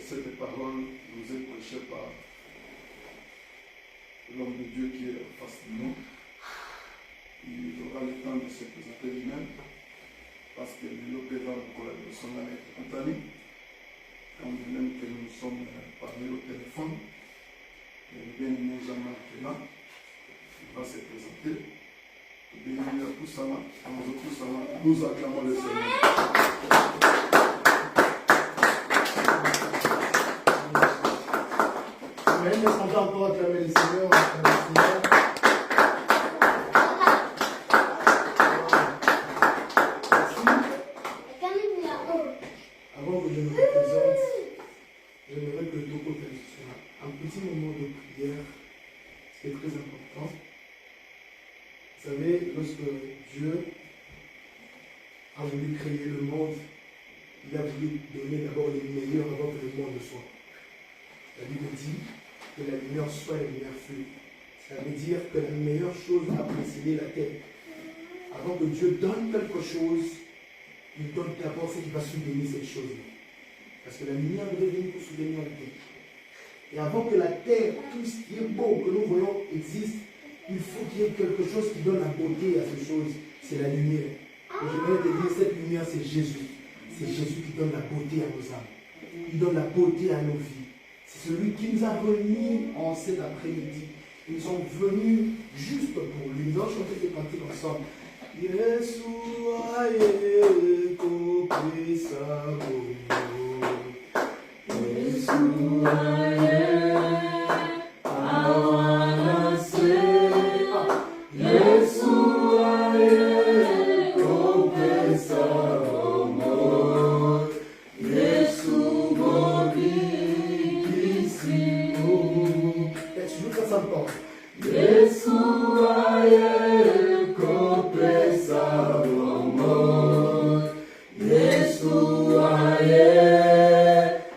Cette parole nous est prêchée par l'homme de Dieu qui est en face de nous. Il aura le temps de se présenter lui-même parce que nous opérons encore la personne avec Anthony. Quand même que nous sommes parlé au téléphone, le bien-aimé Jean-Marc est là, il va se présenter. Béni à tous ça, nous acclamons le Seigneur. Amen. Est-ce qu'on peut encore acclamer le Seigneur? Merci. Avant que je me présente, j'aimerais que Toko fasse un petit moment de prière. C'est très important. Vous savez, lorsque Dieu a voulu créer le monde, il a voulu donner d'abord le meilleur avant que le monde soit. La Bible dit que la lumière soit, la lumière fut. Ça veut dire que la meilleure chose a précédé la terre. Avant que Dieu donne quelque chose, il donne d'abord ce qui va soutenir cette chose-là. Parce que la lumière devait venir pour soutenir la terre. Et avant que la terre, tout ce qui est beau que nous voyons existe, il faut qu'il y ait quelque chose qui donne la beauté à ces choses. C'est la lumière. Et je voudrais te dire, cette lumière, c'est Jésus. C'est Jésus qui donne la beauté à nos âmes. Il donne la beauté à nos vies. C'est celui qui nous a réunis en cet après-midi. Nous sommes venus juste pour lui. Nous allons chanter des cantiques ensemble. Yeshua yeko pesa bomo. Yeshua yeko awanase. Yeshua yeko pesa bomo. Yesu mobi kisimu. Est-ce que ça me porte? Yeshua yeko pesa bomo. Yeshua yeko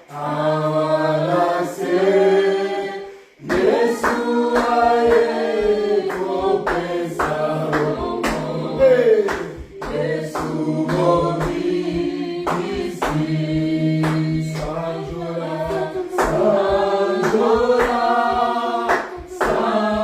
awanase. Yeshua yeko pesa bomo. Yesu mobi kisi. Sanjola, sanjola.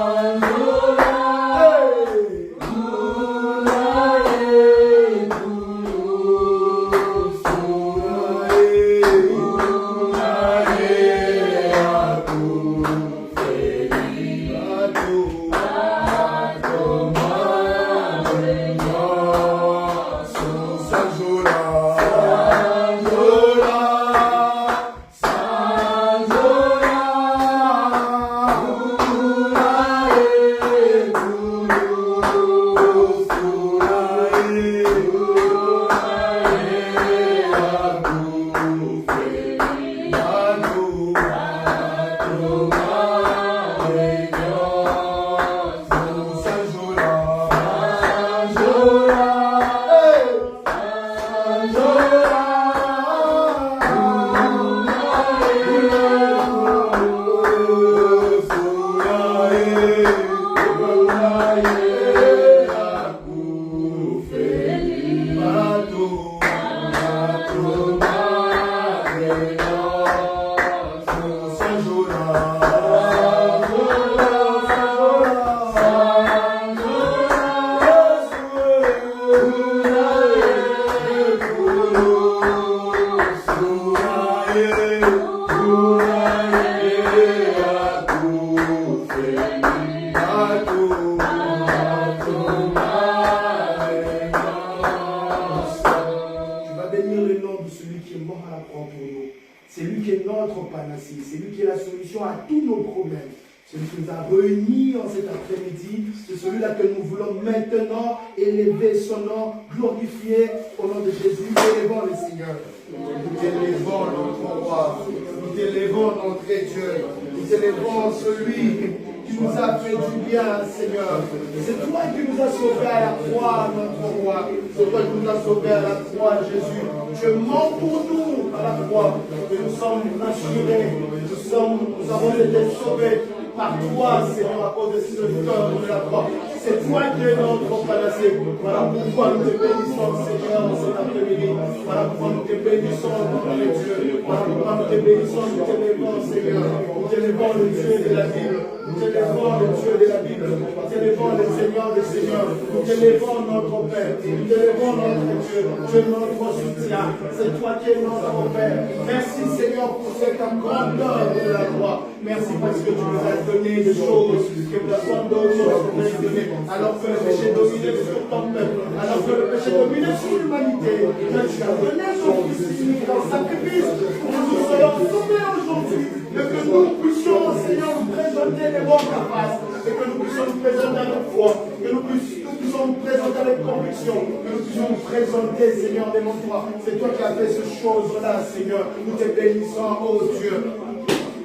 Nous avons été sauvés par toi, Seigneur, à cause de ce cœur de la croix. C'est toi qui es notre panacée. Voilà pourquoi nous te bénissons, Seigneur, cet après-midi. Voilà pourquoi nous te bénissons, notre Dieu. Voilà pourquoi nous te bénissons, nous t'élevons, Seigneur. Nous t'élevons le Dieu de la Bible. Nous t'élevons le Dieu de la Bible. Nous t'élevons le Seigneur des Seigneurs. Nous t'élevons notre Père. Nous t'élevons notre Dieu. Tu es notre soutien. C'est toi qui es notre Père. Merci, Seigneur, pour cette grandeur de la croix. Merci parce que tu nous as donné des choses que personne d'autre ne pourrait donner. Alors que le péché dominait sur ton peuple, alors que le péché dominait sur l'humanité, tu as donné ton Fils unique en sacrifice pour que nous soyons sauvés aujourd'hui et que nous puissions, Seigneur, nous présenter les bons capaces et que nous puissions nous présenter avec foi, que nous puissions nous présenter avec conviction, que nous puissions nous présenter, Seigneur, devant toi. C'est toi qui as fait ces choses-là, Seigneur. Nous te bénissons, oh Dieu.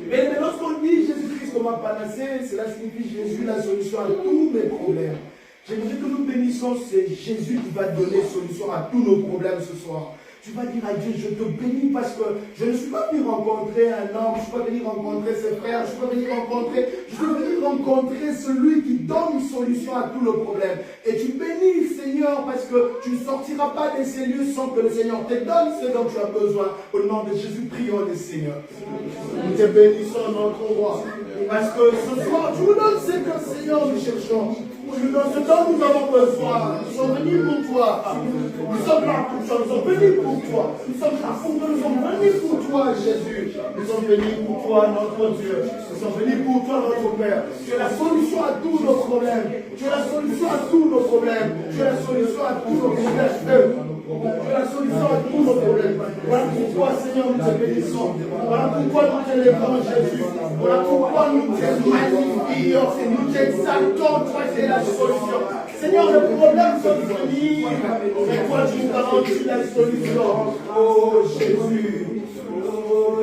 Mais lorsqu'on dit Jésus-Christ comme un panacée, cela signifie Jésus la solution à tous mes problèmes. J'aimerais que nous bénissons, c'est Jésus qui va donner solution à tous nos problèmes ce soir. Tu vas dire à Dieu, je te bénis parce que je ne suis pas venu rencontrer un homme, je ne suis pas venu rencontrer ses frères, je suis venu rencontrer celui qui donne une solution à tous nos problèmes. Et tu bénis, Seigneur, parce que tu ne sortiras pas de ces lieux sans que le Seigneur te donne ce dont tu as besoin. Au nom de Jésus, prions le Seigneur. Nous te bénissons, notre roi, parce que ce soir, tu nous donnes ce que, Seigneur, nous cherchons. Tu nous donnes ce dont nous avons besoin. Nous sommes venus pour toi. Nous sommes là pour toi. Nous sommes venus pour toi. Nous sommes là pour toi. Nous sommes venus pour toi, Jésus. Nous sommes venus pour toi, notre Dieu. Nous sommes venus pour toi, notre Père. Tu es la solution à tous nos problèmes. Tu es la solution à tous nos problèmes. Tu es la solution à tous nos problèmes. Tu es la solution à tous nos problèmes. Voilà pourquoi, Seigneur, nous te bénissons. Voilà pourquoi nous t'élevons, Jésus. Voilà pourquoi nous te magnifions. Nous t'exaltons. Toi, c'est la solution. Seigneur, le problème se finit. Mais toi, tu nous garantis la solution. Oh, Jésus. Oh,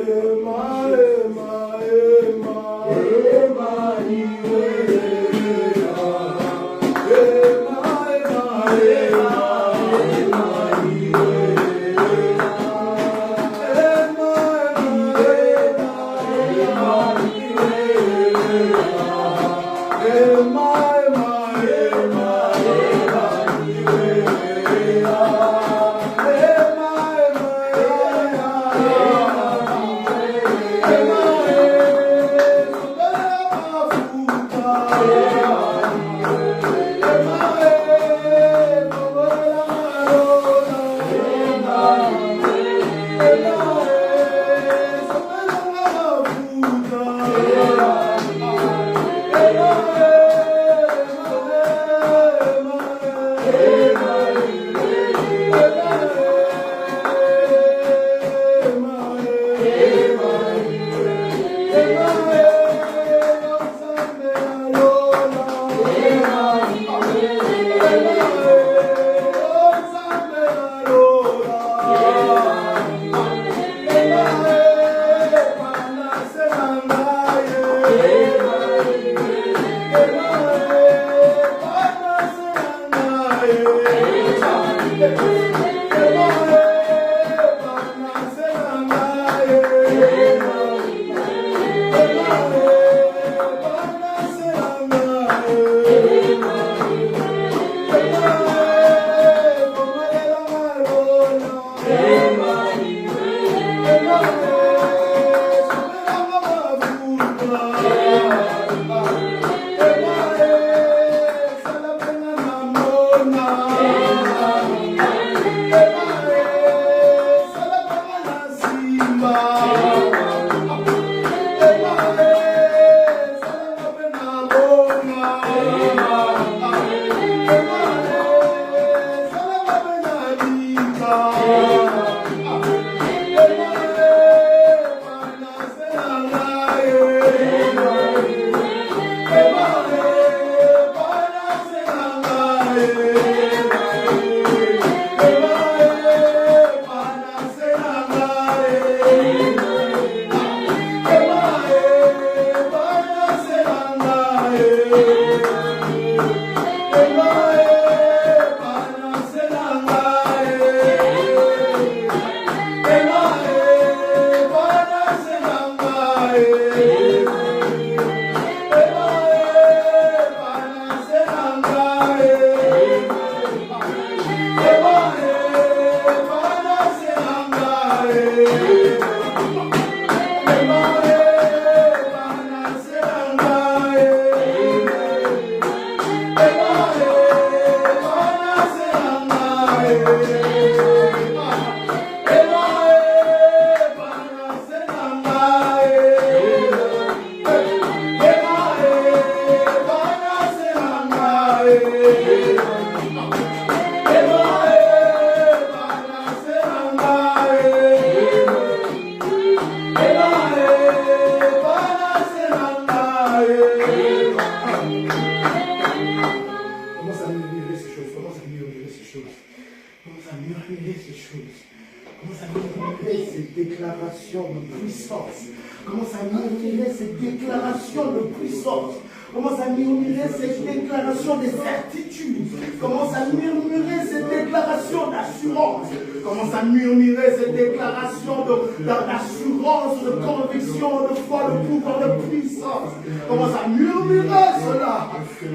de puissance. Commence à murmurer ces déclarations de puissance. Commence à murmurer ces déclarations de certitude. Commence à murmurer ces déclarations d'assurance. Commence à murmurer ces déclarations d'assurance, de conviction, de foi, de pouvoir, de puissance. Commence à murmurer cela.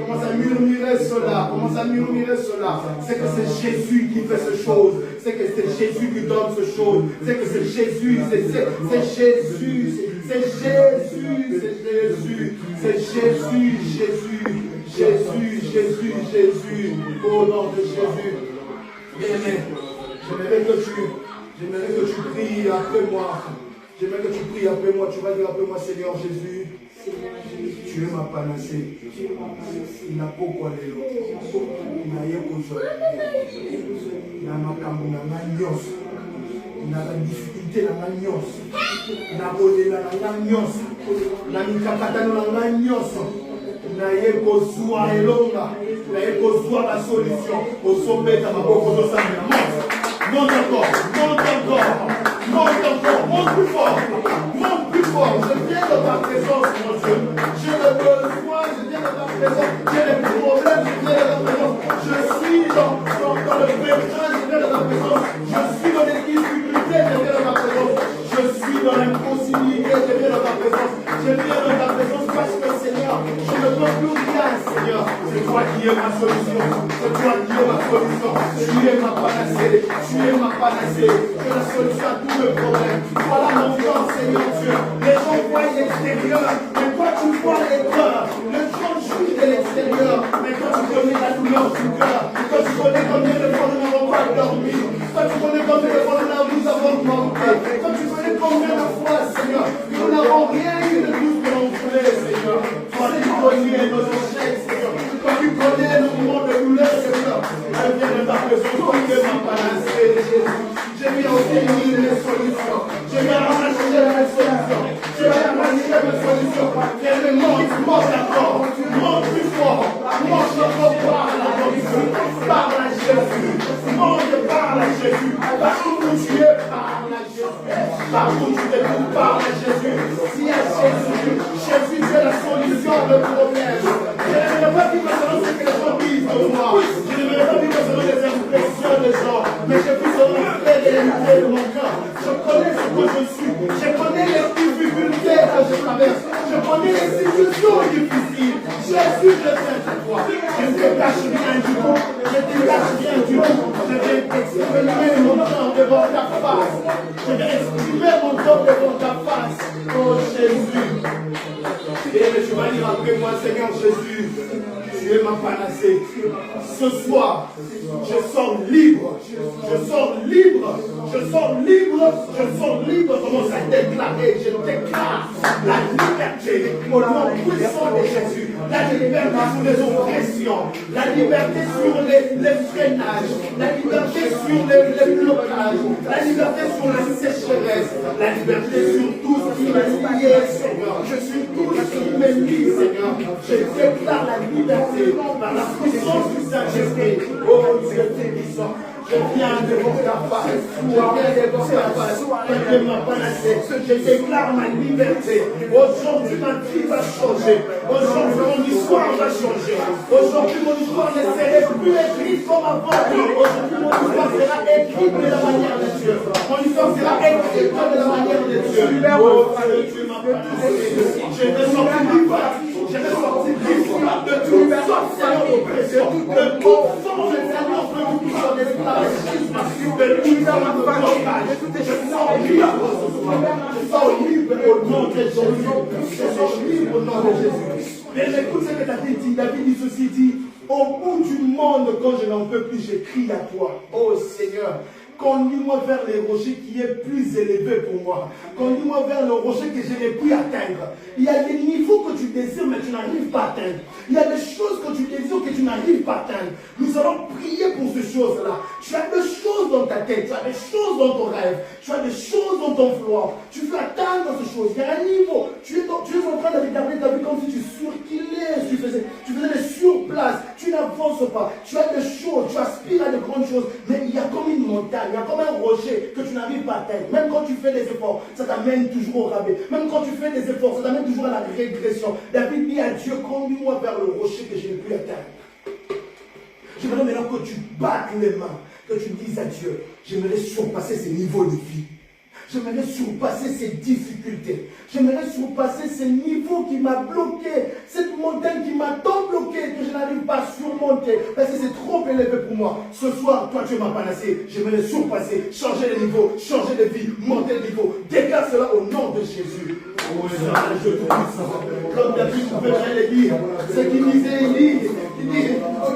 Commence à murmurer cela. Commence à murmurer cela. C'est que c'est Jésus qui fait ces choses. C'est que c'est Jésus qui donne ces choses. C'est que c'est Jésus. C'est Jésus. C'est Jésus. C'est Jésus. C'est Jésus. Jésus. Au nom de Jésus. J'aimerais que tu pries après moi. J'aimerais que tu pries après moi. Tu vas dire après moi, Seigneur Jésus. Tu es ma panacée. Il n'a pas quoi les lots. Il n'a rien besoin. Il n'a pas besoin. Il n'a pas difficulté dans la nyos. Il n'a pas de la nyos. Il n'a pas de la nyos. naye kozwa elonga naye kozwa la solution osometa maboko tosambela monte encore monte plus fort je viens de ta présence mon Dieu j'ai le besoin je viens de ta présence j'ai les problèmes je viens de ta présence je suis dans le péché je viens de ta présence je suis dans les difficultés je viens de ta présence je suis dans l'impossibilité je viens de ta présence je viens de ta présence parce que Seigneur je ne peux plus rien Seigneur c'est toi qui es ma solution c'est toi qui es ma solution tu es ma panacée tu es la solution à tous mes problèmes voilà mon temps Seigneur Dieu les gens voient l'extérieur mais toi tu vois les cœurs les gens jugent de l'extérieur mais toi tu connais la douleur du cœur toi tu connais combien de fois nous n'avons pas dormi toi tu connais combien de fois nous avons manqué toi tu connais combien de fois Seigneur nous n'avons rien eu de tout ce que l'on voulait Seigneur toi tu connais nos échecs Seigneur toi tu connais nos moments de douleur Seigneur je viens de ta présence toi tu es ma panacée Jésus je viens obtenir les solutions je viens arracher mes solutions je viens arracher mes solutions et le monte encore monte plus fort monte encore parle à Jésus monte parle à Jésus partout où tu es parle à Jésus partout où tu te trouves parle à Jésus si à Jésus tu es la solution de problème je ne veux pas vivre selon ce que les gens disent de moi je ne veux pas vivre selon les impressions des gens mais je vis selon la réalité de mon cœur je connais ce que je suis je connais les difficultés que je traverse je connais les situations difficiles Jésus je viens de toi je ne te cache rien du tout je ne te cache rien du tout je viens exprimer mon cœur devant ta face je viens exprimer mon cœur devant ta face oh Jésus et tu vas dire après moi Seigneur Jésus tu es ma panacée. Ce soir, je sors libre. Commence à déclarer. Je déclare la liberté au nom puissant de Jésus. La liberté sur les oppressions. La liberté sur les freinages. La liberté sur les blocages. La liberté sur la sécheresse. La liberté sur tout ce qui m'est lié, Seigneur. Je suis tout ce qui m'est lié, Seigneur. Je déclare la liberté. Par la puissance du Saint-Esprit, oh Dieu bénissant, je viens devant ta face, je ma panacée, je déclare ma liberté. Aujourd'hui, ma vie va changer. Aujourd'hui, mon histoire va changer. Aujourd'hui, mon histoire ne serait plus écrite comme avant. Aujourd'hui, mon histoire sera écrite de la manière de Dieu. Mon histoire sera écrite de la manière de Dieu. Oh Dieu, ma panacée, je vais sortir du bas. Je vais sortir de tout sorcière d'oppression, de toute forme de violence, de toute forme d'esclavagisme, de toute forme de blocage. Je sors libre au nom de Jésus. Je sors libre au nom de Jésus. Mais écoute ce que David dit. David dit ceci, dit, au bout du monde, quand je n'en peux plus, je crie à toi. Oh Seigneur. Conduis-moi vers les rochers qui est plus élevé pour moi. Conduis-moi vers le rocher que je n'ai plus atteindre. Il y a des niveaux que tu désires mais tu n'arrives pas à atteindre. Il y a des choses que tu désires que tu n'arrives pas à atteindre. Nous allons prier pour ces choses-là. Tu as des choses dans ta tête, tu as des choses dans ton rêve, tu as des choses dans ton flot. Tu veux atteindre ces choses. Il y a un niveau. Tu es en train de regarder ta vie comme si tu circulais, tu faisais des surplaces. Tu n'avances n'avances pas. Tu as des choses, tu aspires à de grandes choses, mais il y a comme une montagne, il y a comme un rocher que tu n'arrives pas à atteindre. Même quand tu fais des efforts, ça t'amène toujours au rabais. Même quand tu fais des efforts, ça t'amène toujours à la régression. David dit à Dieu, conduis-moi vers le rocher que je n'ai plus atteindre. J'aimerais maintenant que tu battes les mains, que tu dises à Dieu, j'aimerais surpasser ces niveaux de vie. J'aimerais surpasser ces difficultés. J'aimerais surpasser ces niveaux qui m'ont bloqué. Cette montagne qui m'a tant bloqué que je n'arrive pas à surmonter. Parce que c'est trop élevé pour moi. Ce soir, toi tu m'as panacé. J'aimerais surpasser, changer de niveau, changer de vie, monter de niveau. Déclare cela au nom de Jésus. Comme David pouvait le dire. Ce qu'il disait, il dit,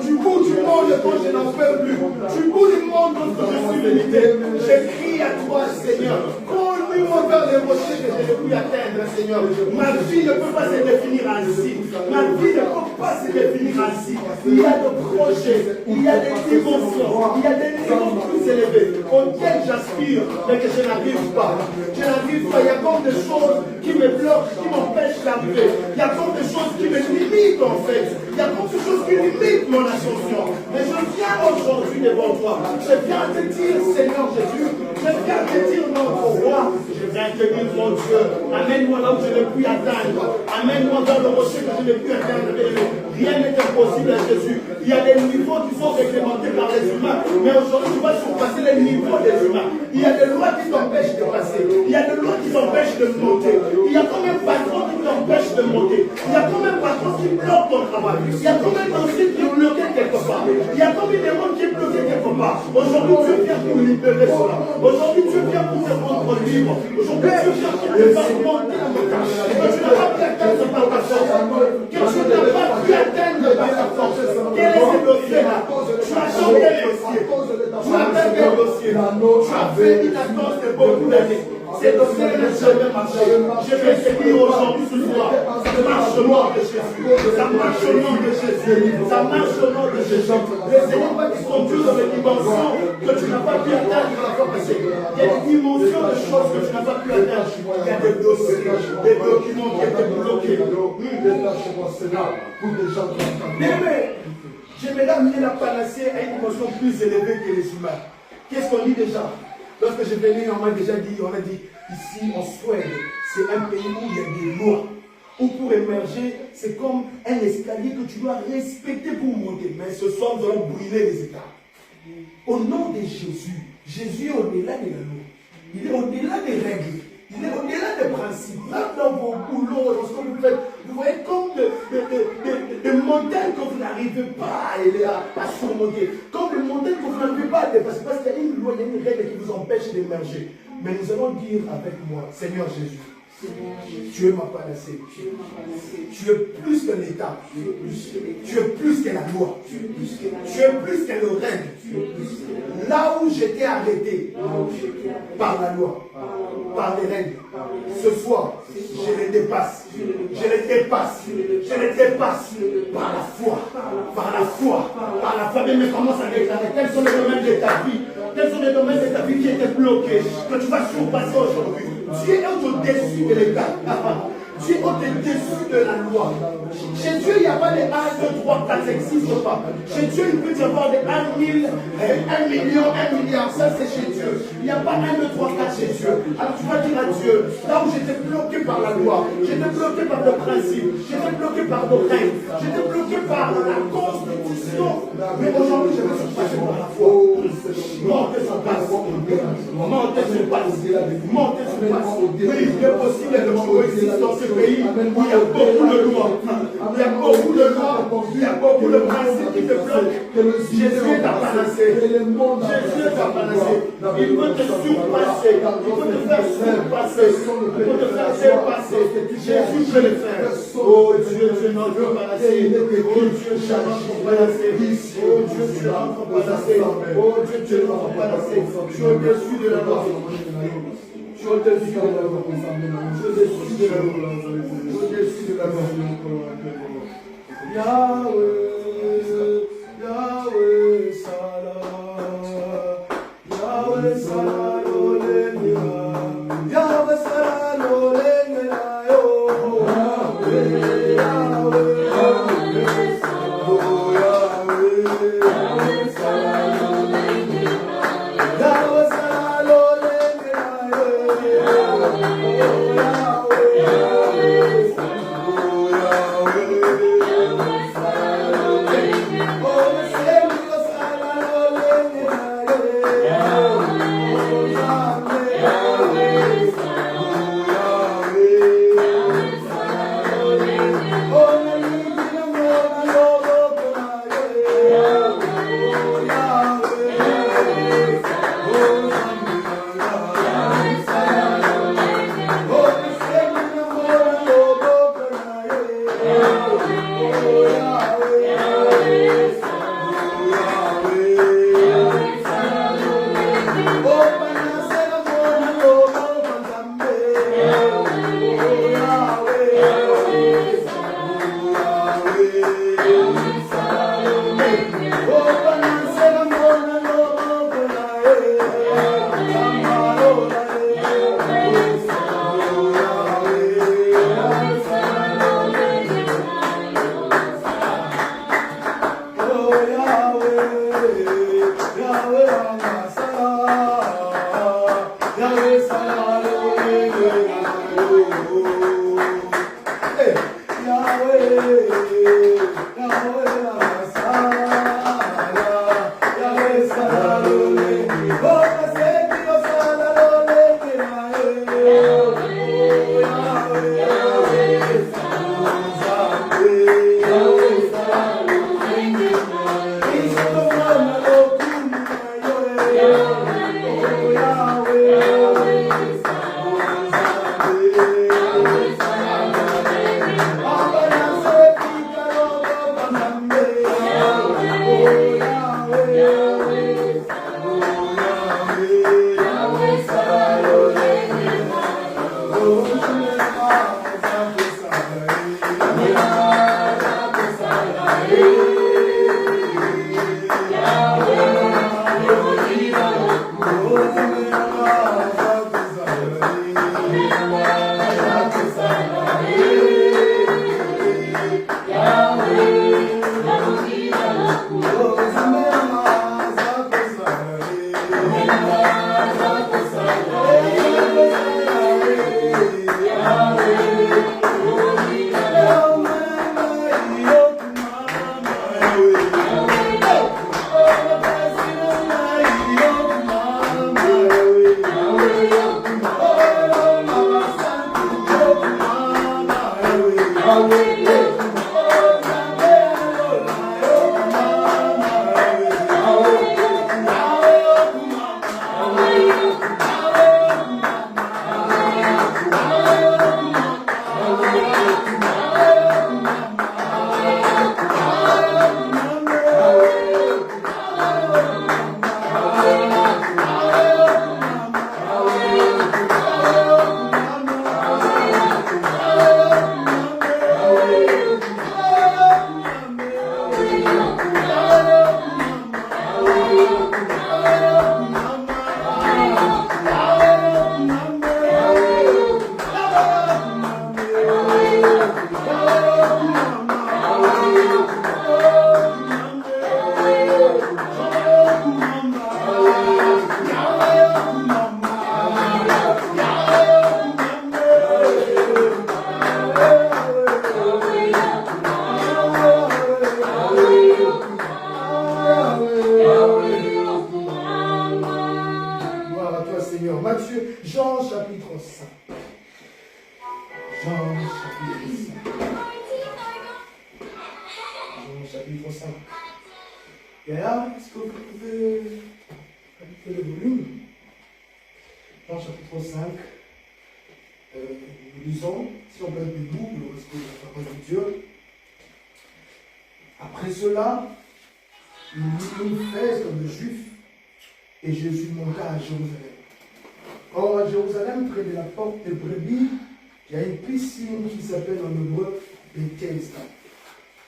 du bout du monde quand je n'en peux plus. Du bout du monde quand je suis limité. Je crie à toi, Seigneur. Conduis-moi vers les rochers que je ne puis atteindre, Seigneur. Ma vie ne peut pas se définir ainsi. Ma vie ne peut pas se définir ainsi. Il y a des projets, il y a des dimensions, il y a des niveaux plus élevés auxquels j'aspire, mais que je n'arrive pas. Je n'arrive pas. Il y a comme des choses qui me bloquent, qui m'empêchent d'arriver. Il y a comme des choses qui me limitent en fait. Il y a comme des choses qui limitent mon ascension. Mais je viens aujourd'hui devant toi. Je viens te dire, Seigneur Jésus, je viens te dire, notre roi, je viens te dire, mon Dieu, amène-moi là où je ne puis atteindre. Amène-moi dans le rocher que je ne puis atteindre. Rien n'est impossible à Jésus. Il y a des niveaux qui sont réglementés par les humains. Mais aujourd'hui, tu vas surpasser les niveaux des humains. Il y a des lois qui t'empêchent de passer. Il y a des lois qui t'empêchent de monter. Il y a comme un patron qui t'empêche de monter. Il y a comme un patron qui bloque ton travail. Il y a comme un ancien qui est bloqué quelque part. Il y a comme une démon qui est bloqué quelque part. Aujourd'hui, Dieu vient pour libérer cela. Aujourd'hui, Dieu vient pour te rendre libre. Aujourd'hui, Dieu vient pour te faire monter la montagne. Que tu n'as pas pu atteindre par ta force. Que tu n'as pas pu atteindre par ta force. Quel est ce dossier-là? Tu as changé le dossier. Tu as fait quel dossier? Tu as fait une attente de beaucoup d'années. Ces dossiers n'a jamais marché. Je vais te dire aujourd'hui ce soir, ça marche au nom de Jésus. Ça marche au nom de Jésus. Ça marche au nom de Jésus. Le Seigneur va te conduire dans les dimensions que tu n'as pas pu atteindre la fois passée. Il y a des dimensions de choses que tu n'as pas pu atteindre. Il y a des dossiers, des documents qui étaient bloqués. Mais j'aimerais amener la panacée à une dimension plus élevée que les humains. Qu'est-ce qu'on dit déjà? Lorsque je venais, on m'a déjà dit, ici en Suède, c'est un pays où il y a des lois. Où pour émerger, c'est comme un escalier que tu dois respecter pour monter. Mais ce soir, nous allons brûler les étapes. Au nom de Jésus, Jésus est au-delà de la loi. Il est au-delà des règles. Il est au-delà des principes. Même dans vos boulots, dans ce que vous faites, vous voyez comme des montagnes que vous n'arrivez pas à surmonter. Comme des montagnes que vous n'arrivez pas à dépasser. Parce qu'il y a une loi, il y a une règle qui vous empêche d'émerger. Mais nous allons dire avec moi, Seigneur Jésus, tu es ma panacée. Tu es plus que l'État. Tu es plus que la loi. Tu es plus que le règne. Là où j'étais arrêté par la loi, par les règles, ce soir, je les dépasse. Je les dépasse. Je les dépasse par la foi. Par la foi. Par la foi. Mais commence à déclarer quels sont les domaines de ta vie. Quels sont les domaines de ta vie qui étaient bloqués, que tu vas surpasser aujourd'hui. Dieu est au-dessus de l'État. Dieu est au-dessus de la loi. Chez Dieu, il n'y a pas de 1, 2, 3, 4, ça n'existe pas. Chez Dieu, il peut y avoir des 1 000, 1 million, 1 milliard. Ça, c'est chez Dieu. Il n'y a pas 1, 2, 3, 4 chez Dieu. Alors tu vas dire à Dieu, là où j'étais bloqué par la loi, j'étais bloqué par le principe, j'étais bloqué par nos règles, j'étais bloqué par la constitution. Mais aujourd'hui, je me suis passé par la foi. Montez sur place. Montez sur place. Montez sur place. Oui, il est possible de jouer ici dans ce pays où il y a beaucoup de lois. Il y a beaucoup de lois. Il y a beaucoup de principes qui te bloquent. Jésus est ta panacée. Jésus est ta panacée. Il peut te surpasser. Il peut te faire surpasser. Il peut te faire dépasser. Jésus peut le faire. Oh Dieu, tu es notre panacée. Oh Dieu, tu es notre panacée. Oh Dieu, tu es notre panacée. Oh Dieu, tu es notre panacée. Tu es au-dessus de la loi. Tu es au-dessus de la loi. Tu es au-dessus de la loi. Tu es au-dessus de la loi. Yahweh, Yahweh, Salah. Yahweh, Salah, Olenia. Yahweh, Salah, Olenia. Yahweh, Yahweh, Yahweh. Oh, Yahweh.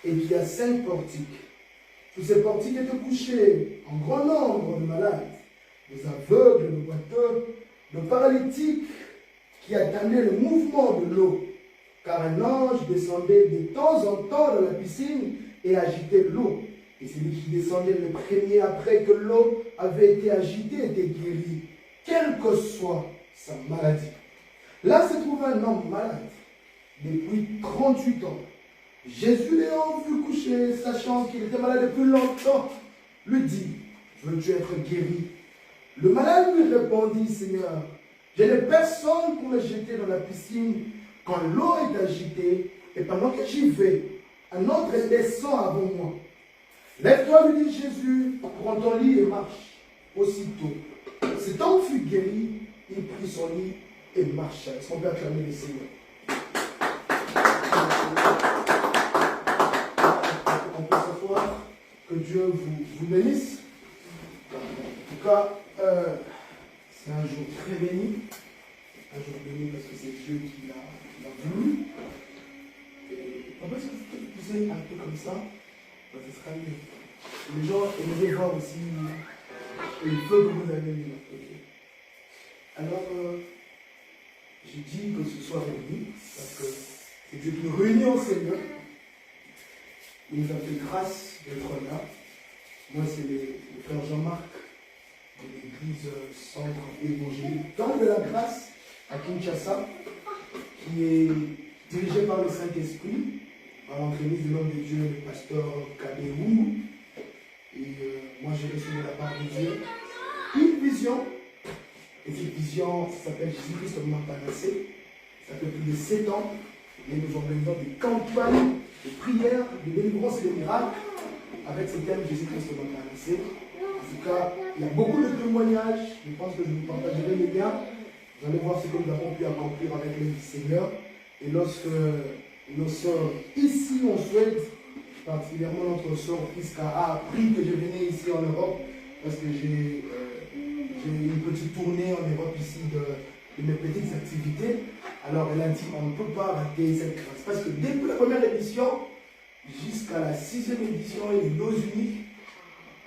Et il y a 5 portiques. Tous ces portiques étaient couchés en grand nombre de malades, des aveugles, de boiteux, de paralytiques qui attendaient le mouvement de l'eau. Car un ange descendait de temps en temps dans la piscine et agitait l'eau. Et celui qui descendait le premier après que l'eau avait été agitée était guéri, quelle que soit sa maladie. Là se trouvait un homme malade depuis 38 ans. Jésus l'ayant vu coucher, sachant qu'il était malade depuis longtemps, lui dit, veux-tu être guéri? Le malade lui répondit, Seigneur, je n'ai personne pour me jeter dans la piscine quand l'eau est agitée, et pendant que j'y vais, un autre descend avant moi. Lève-toi, lui dit Jésus, prends ton lit et marche. Aussitôt, cet homme fut guéri, il prit son lit et marcha. Est-ce qu'on peut acclamer le Seigneur? On peut s'asseoir. Que Dieu vous bénisse. En tout cas, c'est un jour très béni. Un jour béni parce que c'est Dieu qui l'a voulu. On peut se pousser un peu comme ça. Ce sera mieux. Les gens aimeraient voir aussi le feu que vous avez mis. Okay. Alors, j'ai dit que ce soit réuni, parce que c'est Dieu qui nous réunit en Seigneur. Il nous a fait grâce d'être là. Moi, c'est le frère Jean-Marc de l'église Centre Évangélique Temple de la Grâce à Kinshasa, qui est dirigé par le Saint-Esprit, par l'entremise de l'homme de Dieu, le pasteur Kabéou. Et moi, j'ai reçu de la part de Dieu une vision. Et cette vision, ça s'appelle Jésus-Christ m'a panassé. Ça fait plus de 7 ans. Et nous organisons des campagnes de prière, de délivrance et de miracles avec ce thème Jésus-Christ m'a panassé. En tout cas, il y a beaucoup de témoignages. Je pense que je vous partagerai les liens. Vous allez voir ce que nous avons pu accomplir avec le Seigneur. Et lorsque nos soeurs ici, on souhaite, particulièrement notre soeur Priska a appris que je venais ici en Europe, parce que j'ai une petite tournée en Europe ici de mes petites activités. Alors elle a dit, on ne peut pas rater cette grâce. Parce que depuis la première édition, jusqu'à la 6e édition et les doses uniques,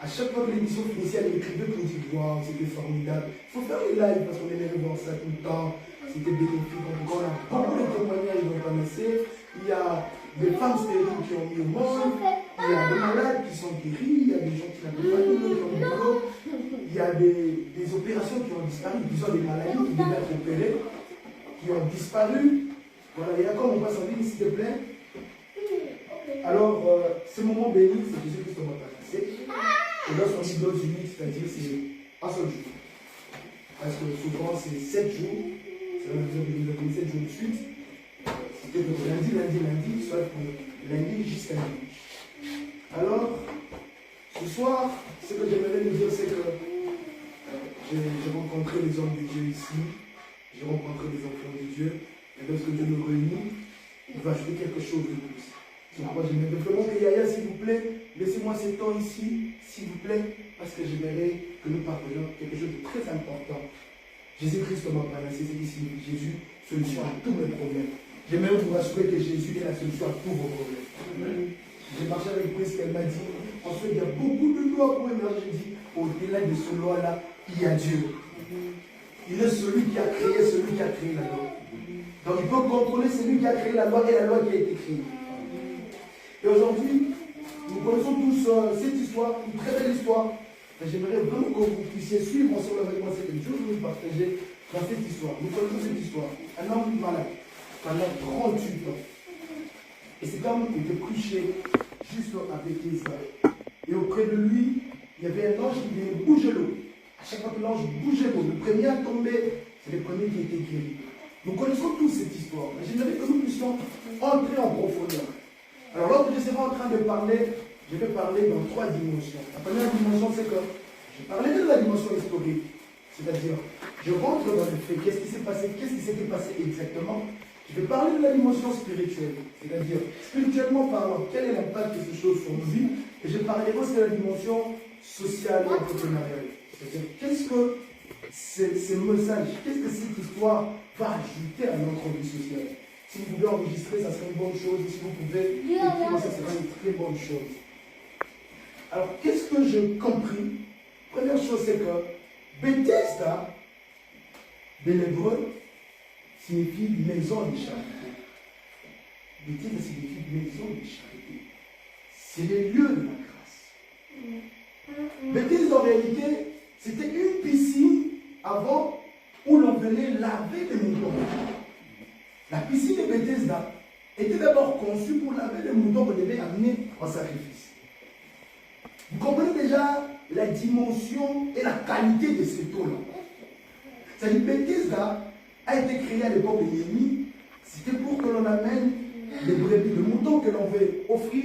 à chaque fois que l'émission finissait, elle écrivait pour dire, wow, c'était formidable. Il faut faire les lives parce qu'on aimait voir ça tout le temps. C'était bénéfique. En tout cas, on a beaucoup de témoignages dont on essaie. Il y a des femmes stériles qui ont mis au monde. Il y a des malades qui sont guéris. Il y a des gens qui n'avaient pas de boulot, qui ont du boulot. Il y a des opérations qui ont disparu. Disons des maladies qui devaient être opérées, qui ont disparu. Voilà, et encore, on passe en ligne, s'il te plaît. Alors, ce moment béni, c'est Jésus-Christ m'a passé. Et lorsqu'on dit dose unique, c'est-à-dire c'est un seul jour. Parce que souvent, c'est 7 jours. C'est la mesure que nous avons 7 jours de suite. C'était de lundi, soit lundi jusqu'à dimanche. Alors, ce soir, ce que j'aimerais vous dire, c'est que j'ai rencontré les hommes de Dieu ici. J'ai rencontré les enfants de Dieu. Et lorsque Dieu nous réunit, il va ajouter quelque chose de plus. C'est pourquoi j'aimerais vraiment que Yaya, s'il vous plaît, laissez-moi ce temps ici, s'il vous plaît, parce que j'aimerais que nous partagions quelque chose de très important. Jésus-Christ m'a panassé, c'est ici Jésus, solution à tous mes problèmes. J'aimerais vous rassurer que Jésus est la solution à tous vos problèmes. J'ai marché avec Brice, qu'elle m'a dit, ensuite il y a beaucoup de lois pour émerger. J'ai dit, au-delà de ce loi-là, il y a Dieu. Il est celui qui a créé la loi. Donc il peut contrôler celui qui a créé la loi et la loi qui a été créée. Et aujourd'hui, nous connaissons tous cette histoire, une très belle histoire. Et j'aimerais vraiment que vous puissiez suivre ensemble avec moi ce que Dieu veut nous partager dans cette histoire. Nous connaissons cette histoire. Un homme malade, pendant 38 ans. Et cet homme était couché juste à Bethesda. Et auprès de lui, il y avait un ange qui venait bouger l'eau. À chaque fois que l'ange bougeait l'eau, le premier à tomber, c'est le premier qui était guéri. Nous connaissons tous cette histoire. Mais j'aimerais que nous puissions entrer en profondeur. Alors, lorsque je serai en train de parler, je vais parler dans 3 dimensions. La première dimension, c'est que je parlais de la dimension historique. C'est-à-dire, je rentre dans le fait, qu'est-ce qui s'est passé, qu'est-ce qui s'était passé exactement. Je vais parler de la dimension spirituelle. C'est-à-dire, spirituellement parlant, quel est l'impact de ces choses sur nos vies. Et je parlerai aussi de la dimension sociale et entrepreneuriale. C'est-à-dire, qu'est-ce que ces messages, qu'est-ce que cette histoire va ajouter à notre vie sociale. Si vous pouvez enregistrer, ça serait une bonne chose. Si vous pouvez écrire, ça serait une très bonne chose. Alors, qu'est-ce que j'ai compris? Première chose, c'est que Bethesda, de l'hébreu, signifie maison de charité. Bethesda signifie maison de charité. C'est les lieux de la grâce. Bethesda, en réalité, c'était une piscine avant où l'on venait laver les moutons. La piscine de Bethesda, était d'abord conçu pour laver les moutons qu'on devait amener en sacrifice. Vous comprenez déjà la dimension et la qualité de cette eau-là. C'est-à-dire que Bethesda a été créé à l'époque de Néhémie. C'était pour que l'on amène les brebis de moutons que l'on veut offrir.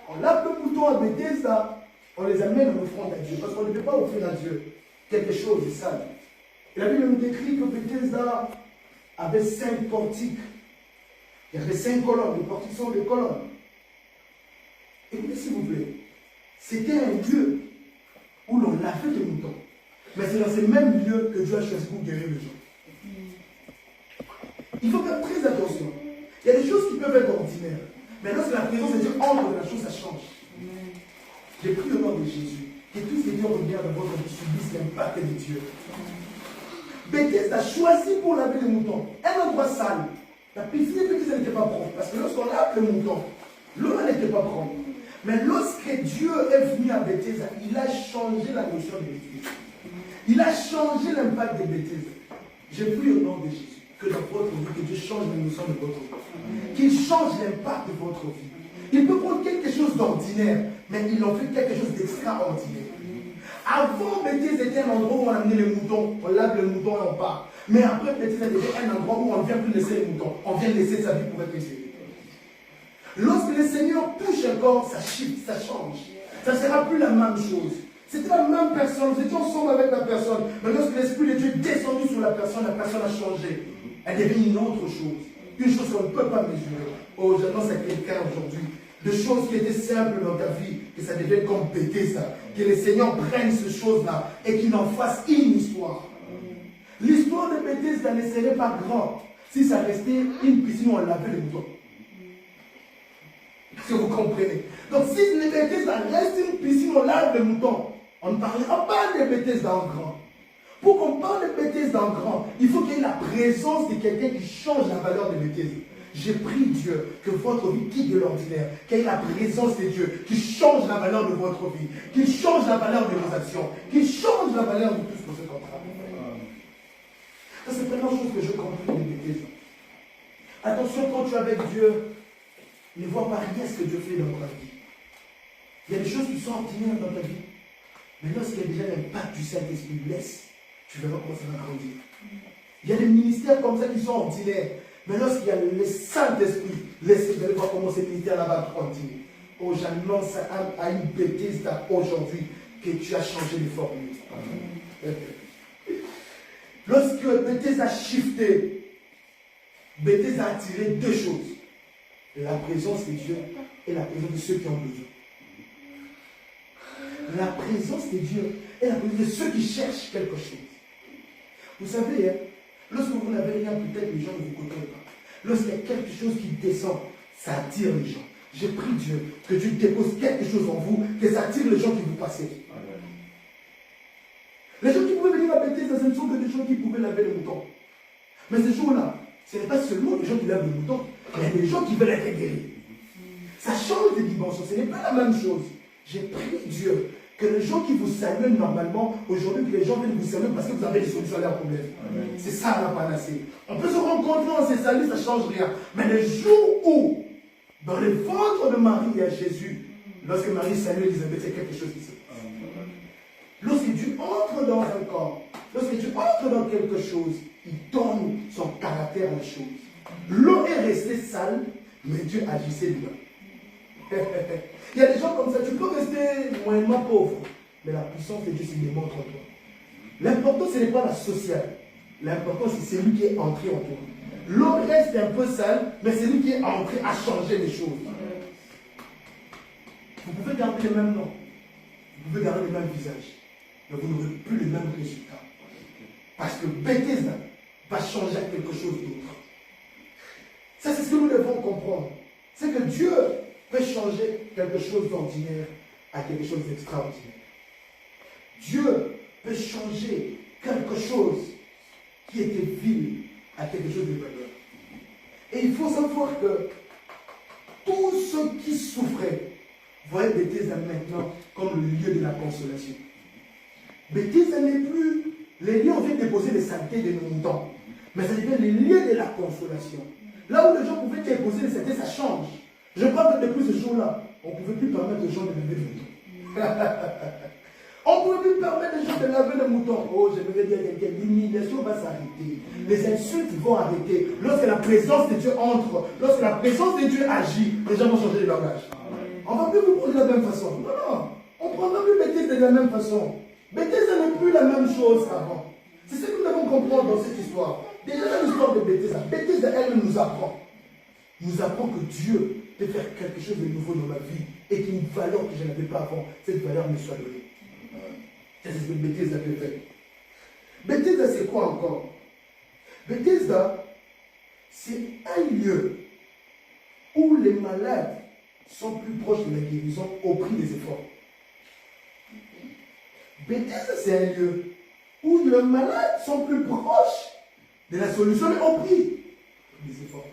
On lave le mouton à Bethesda, on les amène en offrande à Dieu. Parce qu'on ne peut pas offrir à Dieu quelque chose de sale. Et la Bible nous décrit que Bethesda avait 5 portiques. Il y avait 5 colonnes. Les portiques sont des colonnes. Écoutez s'il vous plaît. C'était un lieu où l'on lavait les moutons. Mais c'est dans ces mêmes lieux que Dieu a choisi pour guérir les gens. Il faut faire très attention. Il y a des choses qui peuvent être ordinaires. Mais lorsque la présence de Dieu entre dans la chose, ça change. J'ai pris le nom de Jésus. Que tout ce que Dieu regarde dans votre vie subisse l'impact de Dieu. Bethesda a choisi pour laver les moutons un endroit sale. La piscine de Bethesda n'était pas propre. Parce que lorsqu'on lave les moutons, l'eau n'était pas propre. Mais lorsque Dieu est venu à Bethesda, il a changé la notion de Bethesda. Il a changé l'impact de Bethesda. J'ai pris au nom de Jésus que dans votre vie, que Dieu change la notion de votre vie. Qu'il change l'impact de votre vie. Il peut prendre quelque chose d'ordinaire, mais il en fait quelque chose d'extraordinaire. Avant, Bethesda était un endroit où on amenait les moutons, on lave les moutons et on part. Mais après, Bethesda était un endroit où on ne vient plus laisser les moutons, on vient laisser sa vie pour être laissé. Lorsque le Seigneur touche un corps, ça shift, ça change. Ça ne sera plus la même chose. C'était la même personne, vous étiez ensemble avec la personne. Mais lorsque l'Esprit de Dieu est descendu sur la personne a changé. Elle devient une autre chose. Une chose qu'on ne peut pas mesurer. Oh, j'annonce à quelqu'un aujourd'hui. De choses qui étaient simples dans ta vie, que ça devait comme Bethesda. Que le Seigneur prenne ces choses-là et qu'il en fasse une histoire. L'histoire de Bethesda ne serait pas grande si ça restait une piscine où on lavait les moutons. Est-ce que vous comprenez? Donc si les Bethesda reste une piscine où on lave les moutons, on ne parlera pas de Bethesda en grand. Pour qu'on parle de Bethesda en grand, il faut qu'il y ait la présence de quelqu'un qui change la valeur de Bethesda. J'ai prié Dieu que votre vie quitte de l'ordinaire, qu'il y ait la présence de Dieu qui change la valeur de votre vie, qui change la valeur de vos actions, qui change la valeur de tout ce que vous êtes en train de faire. Ça, c'est la première chose que je comprends de Bethesda. Attention, quand tu es avec Dieu, ne vois pas rien ce que Dieu fait dans ta vie. Il y a des choses qui sont ordinaires dans ta vie. Mais lorsqu'il y a déjà l'impact du Saint-Esprit, tu verras comment ça va grandir. Il y a des ministères comme ça qui sont ordinaires. Mais lorsqu'il y a le Saint-Esprit, laissez vous voir comment ces ministères-là va grandir. Oh, j'annonce à une Bethesda aujourd'hui que tu as changé de formule. Lorsque Bethesda a shifté, Bethesda a attiré 2 choses. La présence de Dieu et la présence de ceux qui ont besoin. La présence de Dieu et la présence de ceux qui cherchent quelque chose. Vous savez, hein, lorsque vous n'avez rien, peut-être les gens ne vous côtoient pas. Lorsqu'il y a quelque chose qui descend, ça attire les gens. J'ai prié Dieu que Dieu dépose quelque chose en vous, que ça attire les gens qui vous passent. Les gens qui pouvaient venir à Bethesda, ce ne sont que des gens qui pouvaient laver les moutons. Mais ces jours-là, ce n'est pas seulement les gens qui lavent les moutons, il y a des gens qui veulent être guéris. Ça change de dimension, ce n'est pas la même chose. J'ai prié Dieu que les gens qui vous saluent normalement, aujourd'hui, que les gens viennent vous saluer parce que vous avez des solutions à leurs problèmes. C'est ça la panacée. On peut se rencontrer, on s'est salué, ça ne change rien. Mais le jour où, dans le ventre de Marie, il y a Jésus, lorsque Marie salue Elisabeth, c'est quelque chose qui se passe. Lorsque Dieu entre dans un corps, lorsque Dieu entre dans quelque chose, il donne son caractère à la chose. L'eau est restée sale, mais Dieu agissait dedans. Il y a des gens comme ça, tu peux rester moyennement pauvre, mais la puissance de Dieu se démontre en toi. L'important, ce n'est pas la sociale. L'important, c'est celui qui est entré en toi. L'eau reste un peu sale, mais c'est lui qui est entré à changer les choses. Vous pouvez garder le même nom, vous pouvez garder le même visage, mais vous n'aurez plus le même résultat. Parce que Bethesda va changer à quelque chose d'autre. Ça, c'est ce que nous devons comprendre. C'est que Dieu peut changer quelque chose d'ordinaire à quelque chose d'extraordinaire. Dieu peut changer quelque chose qui était vil à quelque chose de valeur. Et il faut savoir que tous ceux qui souffraient voyaient Bethesda maintenant comme le lieu de la consolation. Bethesda n'est plus les lieux où on vient déposer les saletés de nos moutons, mais ça devient les lieux de la consolation. Là où les gens pouvaient t'imposer les certitudes, ça change. Je crois que depuis ce jour-là, on ne pouvait plus permettre aux gens de laver les moutons. On ne pouvait plus permettre aux gens de laver les moutons. Oh, j'aimerais dire à quelqu'un, l'humiliation va s'arrêter. Les insultes vont arrêter. Lorsque la présence de Dieu entre, lorsque la présence de Dieu agit, les gens vont changer de langage. On ne va plus vous prendre de la même façon. Non, non. On ne prendra plus Bethesda de la même façon. Bethesda n'est plus la même chose qu'avant. C'est ce que nous devons comprendre dans cette histoire. Déjà dans l'histoire de Bethesda, Bethesda elle nous apprend. Nous apprend que Dieu peut faire quelque chose de nouveau dans ma vie et qu'une valeur que je n'avais pas avant, cette valeur me soit donnée. C'est ce que Bethesda peut faire. Bethesda, c'est quoi encore? Bethesda, c'est un lieu où les malades sont plus proches de la guérison au prix des efforts. Bethesda, c'est un lieu où les malades sont plus proches de la solution, mais au prix des efforts.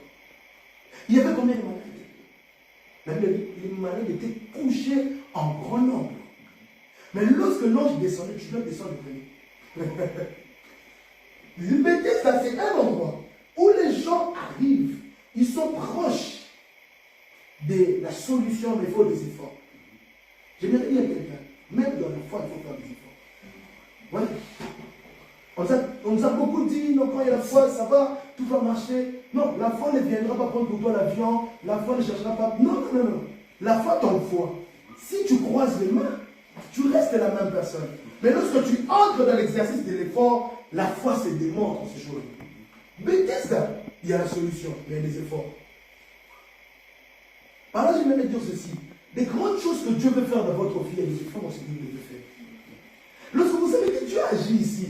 Il y avait combien de malades? La Bible dit que les malades étaient couchés en grand nombre. Mais lorsque l'ange descendait, tu dois descendre de venir. Le Bethesda, c'est un endroit où les gens arrivent, ils sont proches de la solution, mais il faut des efforts. J'aimerais dire à quelqu'un, même dans la foi, il faut faire des efforts. Ouais. On nous a beaucoup dit, non, quand il y a la foi, ça va, tout va marcher. Non, la foi ne viendra pas prendre pour toi l'avion, la foi ne cherchera pas. Non, non, non, non. La foi, ton foi. Si tu croises les mains, tu restes la même personne. Mais lorsque tu entres dans l'exercice de l'effort, la foi se démontre ces choses. Bethesda, il y a la solution, il y a les efforts. Par là, j'aimerais dire ceci. Des grandes choses que Dieu veut faire dans votre vie, il y a des efforts aussi que Dieu veut faire. Lorsque vous savez que Dieu agit ici,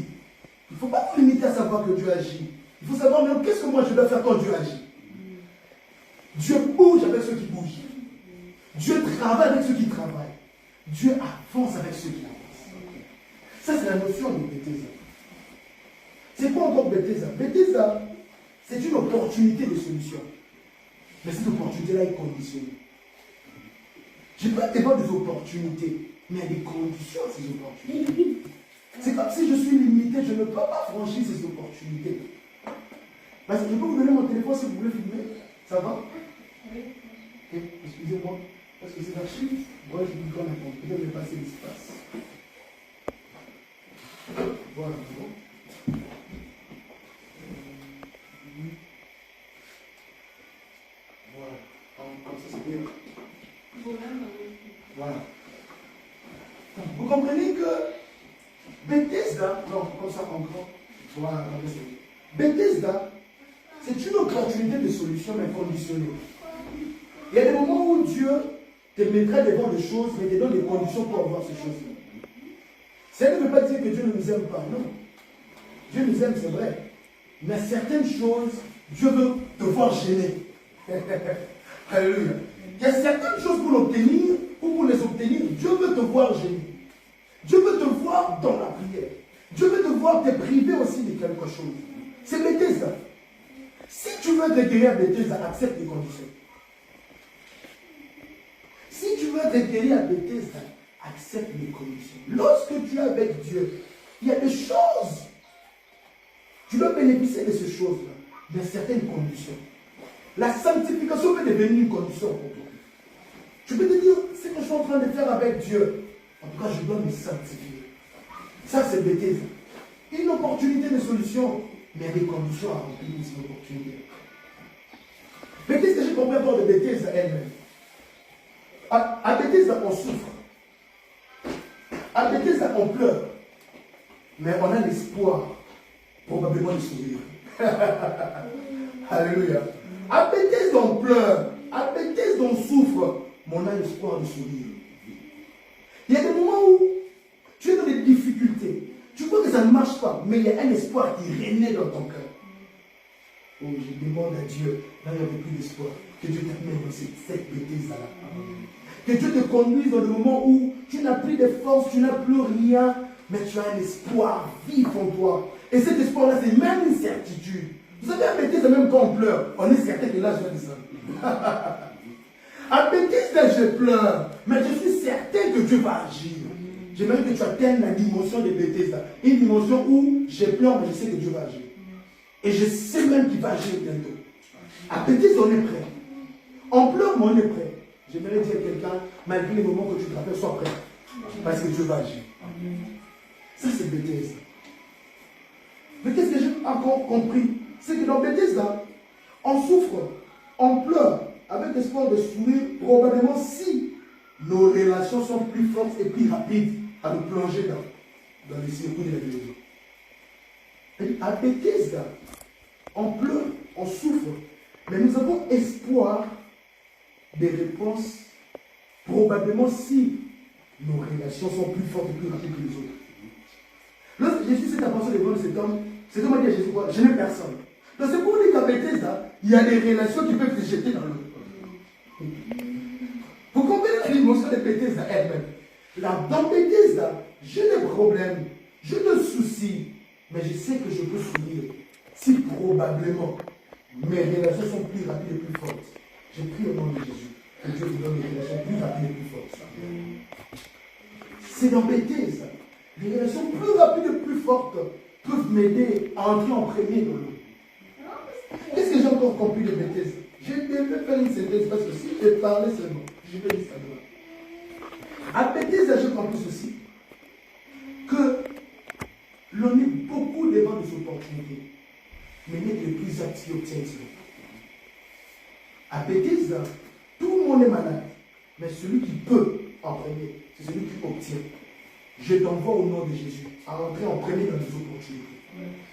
il ne faut pas vous limiter à savoir que Dieu agit. Il faut savoir même qu'est-ce que moi je dois faire quand Dieu agit. Dieu bouge avec ceux qui bougent. Dieu travaille avec ceux qui travaillent. Dieu avance avec ceux qui avancent. Ça, c'est la notion de Bethesda. C'est quoi encore Bethesda? Bethesda, c'est une opportunité de solution. Mais cette opportunité-là est conditionnée. Je ne peux pas te voir des opportunités, mais il y a des conditions à ces opportunités. C'est comme si je suis limité, je ne peux pas franchir ces opportunités. Parce que je peux vous donner mon téléphone si vous voulez filmer. Ça va? Ok, excusez-moi. Parce que c'est l'archive. Moi, je vous donne un compte. Peut-être me passer l'espace. Voilà. Voilà. Comme ça, c'est bien. Voilà. Vous comprenez que Bethesda, non, comme ça encore. Voilà, Bethesda, c'est une opportunité de solution, mais conditionnée. Il y a des moments où Dieu te mettra devant des choses, mais te donne des conditions pour avoir ces choses-là. Ça ne veut pas dire que Dieu ne nous aime pas, non. Dieu nous aime, c'est vrai. Mais certaines choses, Dieu veut te voir gêner. Alléluia. Il y a certaines choses pour l'obtenir, ou pour les obtenir, Dieu veut te voir gêner. Dieu veut te voir dans la prière. Dieu veut te voir te priver aussi de quelque chose. C'est Bethesda. Si tu veux te guérir à Bethesda, accepte les conditions. Si tu veux te guérir à Bethesda, accepte les conditions. Lorsque tu es avec Dieu, il y a des choses. Tu dois bénéficier de ces choses-là, dans certaines conditions. La sanctification peut devenir une condition pour toi. Tu peux te dire, ce que je suis en train de faire avec Dieu, en tout cas, je dois me sanctifier. Ça, c'est Bethesda. Une opportunité de solution, mais il y a des conditions à remplir cette opportunité. Bethesda, j'ai compris encore de Bethesda elle-même. À Bethesda, on souffre. À Bethesda, on pleure. Mais on a l'espoir, probablement, de sourire. Alléluia. À Bethesda, on pleure. À Bethesda, on souffre. Mais on a l'espoir de sourire. Il y a des moments où tu es dans des difficultés. Tu vois que ça ne marche pas, mais il y a un espoir qui renaît dans ton cœur. Oh, je demande à Dieu, là il n'y avait plus d'espoir, que Dieu t'amène dans cette Bethesda-là. Que Dieu te conduise dans le moment où tu n'as plus de force, tu n'as plus rien, mais tu as un espoir vif en toi. Et cet espoir-là, c'est même une certitude. Vous savez, à Bethesda, même quand on pleure, on est certain que là, je vais descendre. À Bethesda, je pleure, mais je suis certain que Dieu va agir. J'aimerais que tu atteignes la dimension de Bethesda. Une dimension où je pleure, mais je sais que Dieu va agir. Et je sais même qu'il va agir bientôt. À Bethesda, on est prêt. On pleure, mais on est prêt. J'aimerais dire à quelqu'un, malgré les moments que tu te rappelles, sois prêt. Parce que Dieu va agir. Ça, c'est Bethesda. Mais qu'est-ce que j'ai encore compris? C'est que dans Bethesda, on souffre, on pleure, avec l'espoir de sourire, probablement si nos relations sont plus fortes et plus rapides à nous plonger dans les circuits de la guérison. À Bethesda, on pleure, on souffre, mais nous avons espoir des réponses, probablement si nos relations sont plus fortes et plus rapides que les autres. Lorsque Jésus s'est avancé devant cet homme a dit à Jésus quoi? Je n'ai personne. Donc c'est pour dire qu'à Bethesda, il y a des relations qui peuvent se jeter dans l'eau. Vous comprenez la dimension de Bethesda elle-même? Là, dans Bethesda, j'ai des problèmes, j'ai des soucis, mais je sais que je peux sourire. Si probablement mes relations sont plus rapides et plus fortes, j'ai pris au nom de Jésus que Dieu vous donne des relations plus rapides et plus fortes. C'est dans Bethesda. Les relations plus rapides et plus fortes peuvent m'aider à entrer en premier dans l'eau. Qu'est-ce que j'ai encore compris de Bethesda? Je devais faire une synthèse parce que si je parlais seulement, je vais dire ça demain. À Bethesda, j'ai compris ceci, que l'on est beaucoup devant des opportunités, mais n'est que les plus aptes qui obtiennent cela. À Bethesda, tout le monde est malade, mais celui qui peut en premier, c'est celui qui obtient. Je t'envoie au nom de Jésus à entrer en premier dans les opportunités,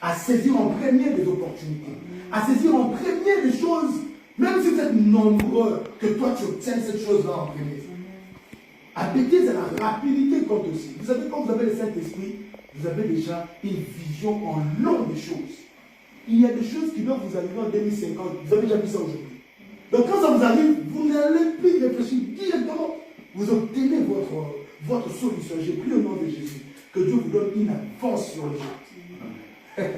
à saisir en premier des opportunités, à saisir en premier des choses, même si vous êtes nombreux, que toi tu obtiens cette chose-là en premier. À Bethesda, la rapidité compte aussi. Vous savez, quand vous avez le Saint-Esprit, vous avez déjà une vision en long des choses. Il y a des choses qui doivent vous arriver en 2050. Vous avez déjà vu ça aujourd'hui. Donc quand ça vous arrive, vous n'allez plus réfléchir directement. Vous obtenez votre solution. J'ai pris au nom de Jésus que Dieu vous donne une avance sur les gens.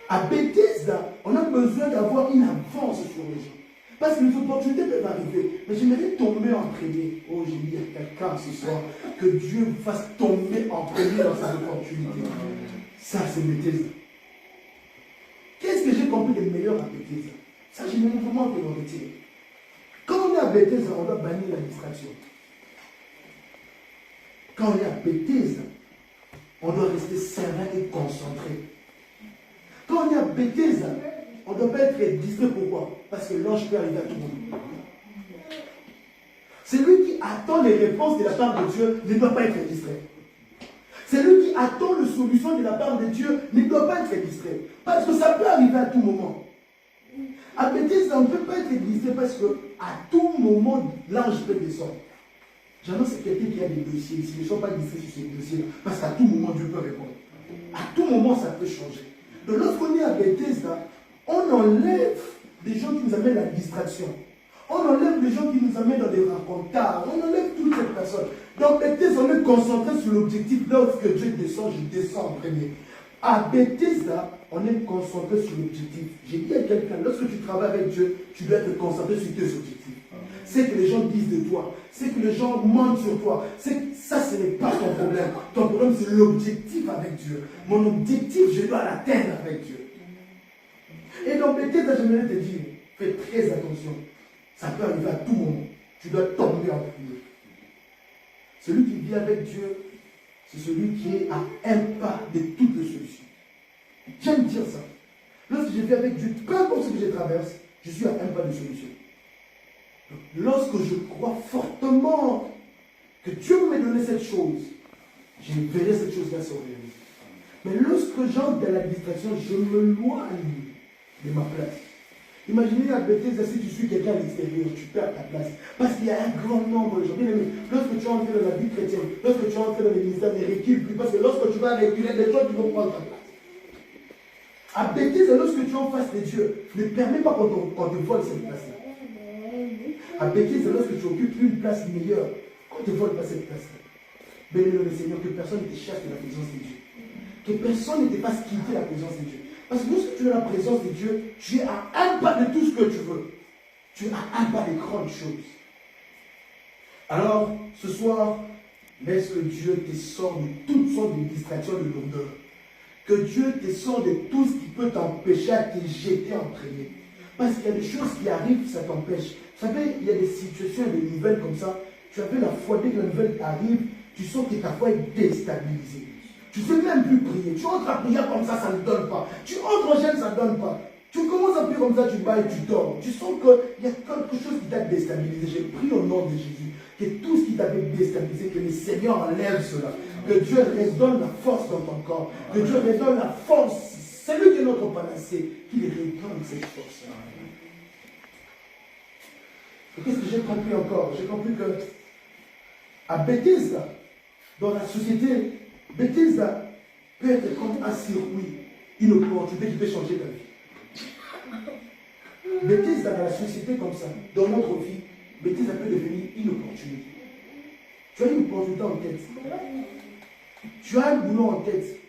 À Bethesda, on a besoin d'avoir une avance sur les gens. Parce que les opportunités peuvent arriver. Mais j'aimerais tomber en premier. Oh, j'ai dit à quelqu'un ce soir que Dieu vous fasse tomber en premier dans ces opportunités. Ça, c'est Bethesda. Qu'est-ce que j'ai compris de meilleur à Bethesda? Ça, j'aimerais vraiment que l'on retire. Quand on est à Bethesda, on doit bannir la distraction. Quand on est à Bethesda, on doit rester serein et concentré. Quand on est à Bethesda, on ne doit pas être distrait. Pourquoi? Parce que l'ange peut arriver à tout moment. Celui qui attend les réponses de la part de Dieu ne doit pas être distrait. Celui qui attend la solution de la part de Dieu ne doit pas être distrait. Parce que ça peut arriver à tout moment. À Bethesda, on ne peut pas être distrait parce qu'à tout moment, l'ange peut descendre. J'annonce à quelqu'un qui a des dossiers ici, ne sois pas distrait sur ces dossiers-là. Parce qu'à tout moment, Dieu peut répondre. À tout moment, ça peut changer. Donc lorsqu'on est à Bethesda, on enlève des gens qui nous amènent à la distraction. On enlève des gens qui nous amènent dans des rencontres. On enlève toutes ces personnes. Dans Bethesda, on est concentré sur l'objectif. Lorsque Dieu descend, je descends en premier. À Bethesda, on est concentré sur l'objectif. J'ai dit à quelqu'un, lorsque tu travailles avec Dieu, tu dois être concentré sur tes objectifs. C'est que les gens disent de toi, c'est que les gens mentent sur toi, ça ce n'est pas ton problème. Ton problème c'est l'objectif avec Dieu. Mon objectif, je dois l'atteindre avec Dieu. Et donc peut-être j'aimerais te dire, fais très attention. Ça peut arriver à tout moment. Tu dois tomber en prière. Celui qui vit avec Dieu, c'est celui qui est à un pas de toutes les solutions. J'aime dire ça. Lorsque je vis avec Dieu, peu importe ce que je traverse, je suis à un pas de solution. Lorsque je crois fortement que Dieu m'a donné cette chose, je verrai cette chose-là se réaliser. Mais lorsque j'entre dans la distraction, je me loigne de ma place. Imaginez à Bethesda, si tu suis quelqu'un à l'extérieur, tu perds ta place. Parce qu'il y a un grand nombre de gens. Bien aimé, lorsque tu entres dans la vie chrétienne, lorsque tu entres dans les ministères, ne recule plus. Parce que lorsque tu vas reculer, les gens qui vont prendre ta place. À Bethesda, lorsque tu es en face de Dieu, ne permets pas qu'on te vole cette place-là. À Bethesda, lorsque tu occupes une place meilleure, qu'on ne te vole pas cette place-là. Bénis le Seigneur, que personne ne te chasse de la présence de Dieu. Que personne ne te fasse quitter la présence de Dieu. Parce que lorsque tu es dans la présence de Dieu, tu es à un pas de tout ce que tu veux. Tu es à un pas des grandes choses. Alors, ce soir, laisse que Dieu te sorte de toutes sortes de distractions de lourdeur. Que Dieu te sorte de tout ce qui peut t'empêcher à te jeter en premier. Parce qu'il y a des choses qui arrivent, ça t'empêche. Vous savez, il y a des situations, des nouvelles comme ça. Tu avais la foi, dès que la nouvelle arrive, tu sens que ta foi est déstabilisée. Tu ne sais même plus prier. Tu entres à prier comme ça ne donne pas. Tu entres en jeûne, ça ne donne pas. Tu commences à prier comme ça, tu vas et tu dors. Tu sens qu'il y a quelque chose qui t'a déstabilisé. J'ai prié au nom de Jésus. Que tout ce qui t'avait déstabilisé, que le Seigneur enlève cela. Que Dieu redonne la force dans ton corps. Que Dieu redonne la force. C'est lui qui est notre panacée. Qu'il redonne cette force-là. Et qu'est-ce que j'ai compris encore? J'ai compris que à Bethesda, dans la société, Bethesda peut être comme un circuit, une opportunité qui peut changer ta vie. Bethesda dans la société comme ça, dans notre vie, Bethesda peut devenir une opportunité. Tu as une opportunité en tête. Tu as un boulot en tête.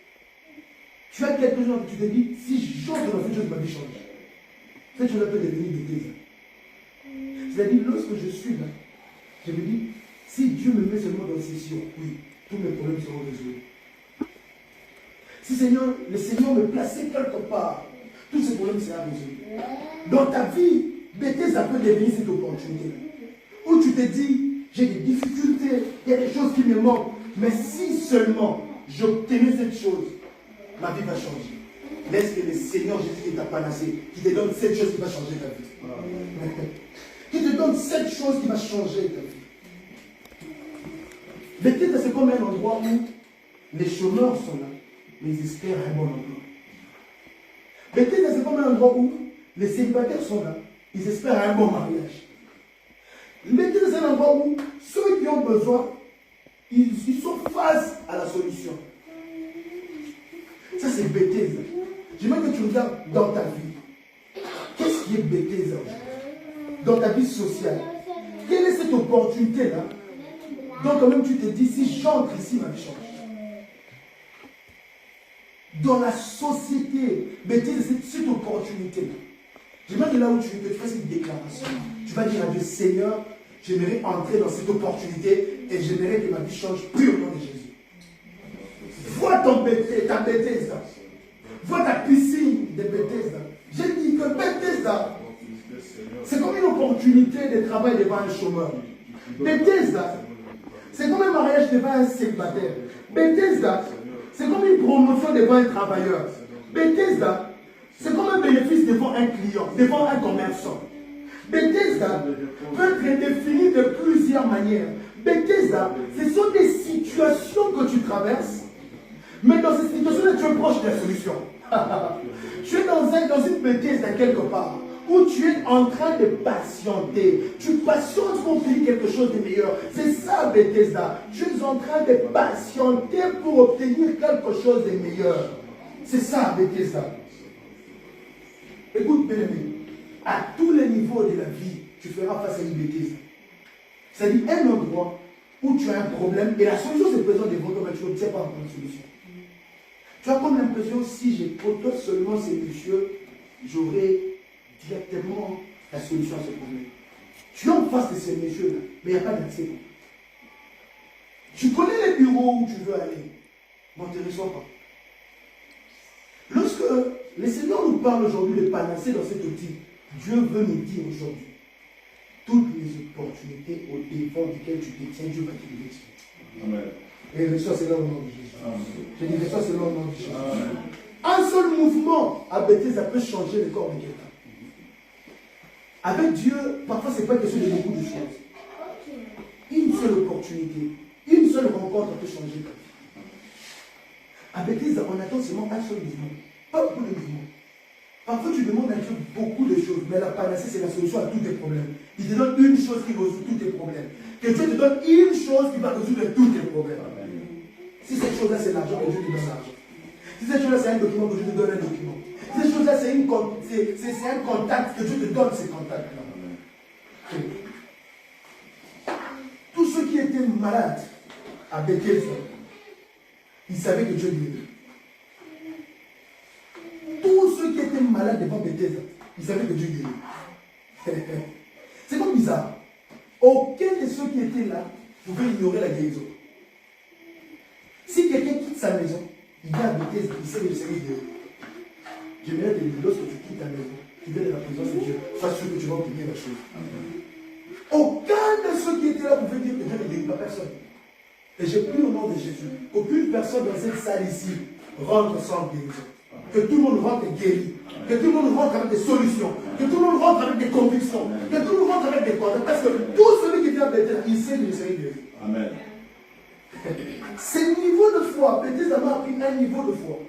Tu as quelque chose que tu te dis, si j'entre dans cette chose, ma vie change. Cette chose peut devenir Bethesda. C'est-à-dire, lorsque je suis là, je me dis, si Dieu me met seulement dans ces circuits, tous mes problèmes seront résolus. Si le Seigneur me plaçait quelque part, tous ces problèmes seront résolus. Dans ta vie, Bethesda peut devenir cette opportunité. Où tu te dis, j'ai des difficultés, il y a des choses qui me manquent, mais si seulement j'obtenais cette chose, ma vie va changer. Laisse que le Seigneur Jésus qui t'a panacé, qui te donne cette chose qui va changer ta vie. Qui te donne cette chose qui va changer ta vie. Bethesda, c'est comme un endroit où les chômeurs sont là, mais ils espèrent un bon emploi. Bethesda, c'est comme un endroit où les célibataires sont là, ils espèrent un bon mariage. Bethesda, c'est un endroit où ceux qui ont besoin, ils sont face à la solution. Ça, c'est Bethesda. J'aimerais que tu regardes dans ta vie. Qu'est-ce qui est Bethesda aujourd'hui? Dans ta vie sociale. Quelle est cette opportunité-là? Donc, quand même, tu te dis, si j'entre ici, ma vie change. Dans la société, Bethesda, c'est cette opportunité-là. J'aimerais que là où tu fais cette déclaration, tu vas dire à Dieu, Seigneur, j'aimerais entrer dans cette opportunité et j'aimerais que ma vie change plus au nom de Jésus. Vois ta Bethesda. Vois ta piscine de Bethesda. J'ai dit que Bethesda, c'est comme une opportunité de travail devant un chômeur. Bethesda, c'est comme un mariage devant un célibataire. Bethesda, c'est comme une promotion devant un travailleur. Bethesda, c'est comme un bénéfice devant un client, devant un commerçant. Bethesda peut être défini de plusieurs manières. Bethesda, ce sont des situations que tu traverses, mais dans ces situations-là, tu es proche de la solution. Tu es dans une Bethesda quelque part, où tu es en train de patienter. Tu patientes pour obtenir quelque chose de meilleur. C'est ça, Bethesda. Tu es en train de patienter pour obtenir quelque chose de meilleur. C'est ça, Bethesda. Écoute, bien-aimé, à tous les niveaux de la vie, tu feras face à une Bethesda. C'est-à-dire un endroit où tu as un problème et la solution se présente devant toi, mais tu ne sais pas encore la solution. Tu as comme l'impression, si j'ai côtoie seulement ces messieurs, j'aurai directement la solution à ce problème. Tu es en face de ces messieurs-là, mais il n'y a pas d'accès. Tu connais les bureaux où tu veux aller, mais on ne te reçoit pas. Lorsque le Seigneur nous parle aujourd'hui de panacée dans cette outil, Dieu veut nous dire aujourd'hui, toutes les opportunités au devant duquel tu détiens, Dieu va te les dire. Amen. Et reçois cela au nom de Jésus. Je dis reçois cela au nom de Jésus. Amen. Un seul mouvement à Bethesda peut changer le corps de quelqu'un. Avec Dieu, parfois ce n'est pas question de beaucoup de choses. Une seule opportunité, une seule rencontre peut changer ta vie. À Bethesda, on attend seulement un seul mouvement. Pas beaucoup de mouvements. Parfois, tu demandes à Dieu beaucoup de choses, mais la panacée, c'est la solution à tous tes problèmes. Il te donne une chose qui résout tous tes problèmes. Que Dieu te donne une chose qui va résoudre tous tes problèmes. Si cette chose-là, c'est l'argent, que Dieu te donne l'argent. Si cette chose-là, c'est un document, que Dieu te donne un document. Si cette chose-là, c'est un contact, que Dieu te donne ces contacts-là. Tous ceux qui étaient malades à Bethesda, ils savaient que Dieu guérit. Tous ceux qui étaient malades devant Bethesda, ils savaient que Dieu guérit. C'est comme bizarre. Aucun de ceux qui étaient là pouvait ignorer la guérison. Si quelqu'un quitte sa maison, il vient à Bethesda, il sait que le Seigneur guérit. J'aimerais te dire, lorsque tu quittes ta maison, tu viens de la présence de Dieu, sois sûr que tu vas obtenir la chose. Aucun de ceux qui étaient là pouvait dire que Dieu ne guérit pas personne. Et j'ai pris au nom de Jésus qu'aucune personne dans cette salle ici rentre sans guérison. Que tout le monde rentre guéri. Que tout le monde rentre avec des solutions. Que tout le monde rentre avec des convictions. Que tout le monde rentre avec des contacts. Parce que tout celui qui vient à Bethel, il sait qu'il serait guéri. Amen. C'est le niveau de foi. Peut-être m'a appris un niveau de foi.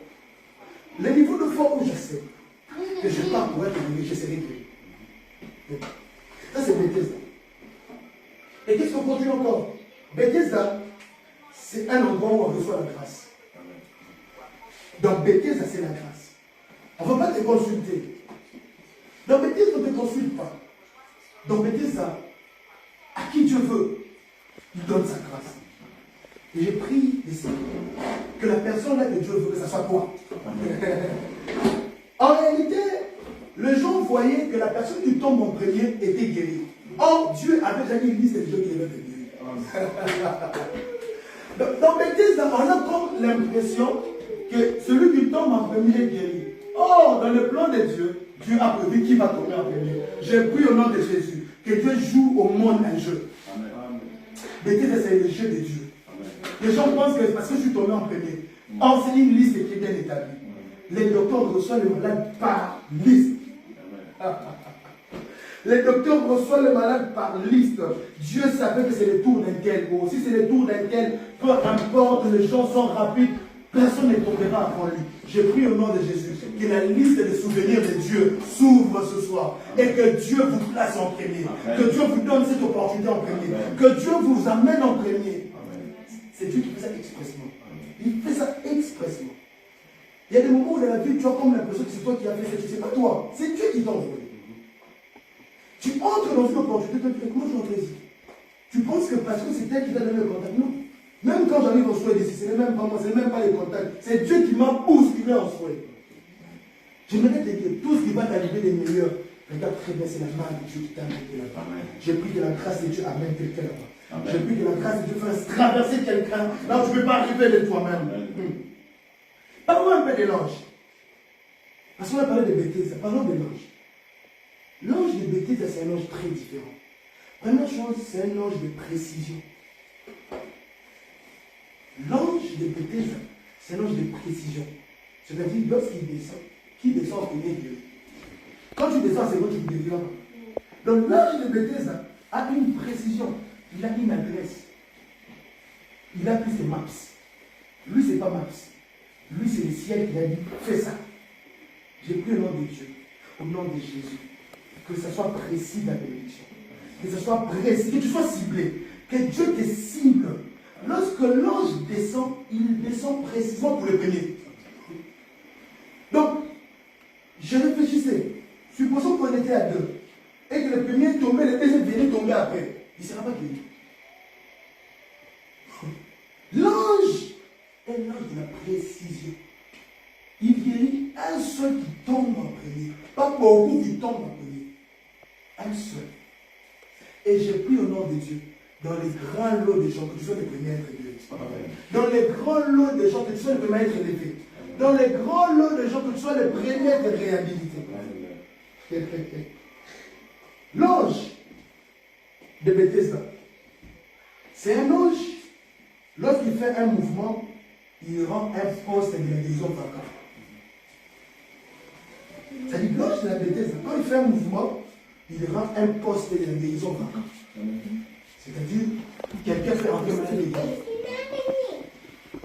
Le niveau de foi où je sais que je pars pour être guéri, je serai guéri. Ça, c'est Bethesda. Et qu'est-ce qu'on continue encore? Bethesda, c'est un endroit où on reçoit la grâce. Dans Bethesda, c'est la grâce. On ne va pas te consulter. Dans Bethesda, on ne te consulte pas. Dans Bethesda, à qui Dieu veut, il donne sa grâce. Et j'ai pris ici que la personne là que Dieu veut, que ça soit toi. En réalité, les gens voyaient que la personne qui tombe en premier était guérie. Or, Dieu avait déjà une liste de gens qui devaient être guéris. Dans Bethesda, on a comme l'impression que celui qui tombe en premier est guéri. Or, dans le plan de Dieu, Dieu a prévu qui va tomber en premier. J'ai pris au nom de Jésus que Dieu joue au monde un jeu. Bethesda, c'est le jeu de Dieu. Les gens pensent que parce que je suis tombé en premier. Or, c'est une liste qui est bien établie. Les docteurs reçoivent le malade par liste. Les docteurs reçoivent le malade par liste. Dieu savait que c'est le tour d'un tel. Si c'est le tour d'un tel, peu importe, les gens sont rapides, personne ne tombera avant lui. J'ai pris au nom de Jésus que la liste des souvenirs de Dieu s'ouvre ce soir et que Dieu vous place en premier. Que Dieu vous donne cette opportunité en premier. Que Dieu vous amène en premier. C'est Dieu qui fait ça expressement. Il fait ça expressement. Il y a des moments où dans la vie, tu as comme l'impression que c'est toi qui as fait ça. C'est pas toi. C'est Dieu qui t'a envoyé. Tu entres dans une opportunité, tu dis, comment je rentre ici? Tu penses que parce que c'est elle qui t'a donné le contact? Non. Même quand j'arrive en souhait ici, ce n'est même pas moi, ce n'est même pas les contacts. C'est Dieu qui m'a bousculé en souhait. J'aimerais te dire, tout ce qui va t'arriver des meilleurs, regarde très bien, c'est la main de Dieu qui t'a amené là-bas. J'ai pris que la grâce de Dieu amène quelqu'un là-bas. J'ai pris que la grâce de Dieu fasse traverser quelqu'un là où tu ne peux pas arriver de toi-même. Parlons un peu de l'ange. Parce qu'on a parlé de Bethesda, parlons de l'ange. L'ange de Bethesda, c'est un ange très différent. Première chose, c'est un ange de précision. L'ange de Bethesda, c'est un ange de précision. C'est-à-dire, lorsqu'il descend, qui descend en premier Dieu. Quand tu descends, c'est quand tu te développes. Donc, l'ange de Bethesda a une précision. Il a une adresse. Il a pris ses maps. Lui, ce n'est pas maps. Lui, c'est le ciel qui a dit, fais ça. J'ai pris le nom de Dieu, au nom de Jésus. Que ça soit précis dans la bénédiction. Que ce soit précis, que tu sois ciblé. Que Dieu te cible. Lorsque l'ange descend, il descend précisément pour le premier. Donc, je réfléchissais. Supposons qu'on était à deux. Et que le premier tombait, le deuxième venait tomber après. Il ne sera pas guéri. L'ange est l'ange de la précision. Il guérit un seul qui tombe en premier. Pas beaucoup qui tombent en premier. Un seul. Et j'ai pris au nom de Dieu, dans les grands lots de gens, que tu sois le premier à être guéri. Dans les grands lots de gens, que tu sois le premier à être élevé. Dans les grands lots de gens, que tu sois le premier à être réhabilité. L'ange de Bethesda, c'est un ange, lorsqu'il fait un mouvement, il rend un poste de la guérison vacant. C'est-à-dire que l'ange de la Bethesda, quand il fait un mouvement, il rend un poste de la guérison vacant. C'est-à-dire, quelqu'un fait entrer un dégât.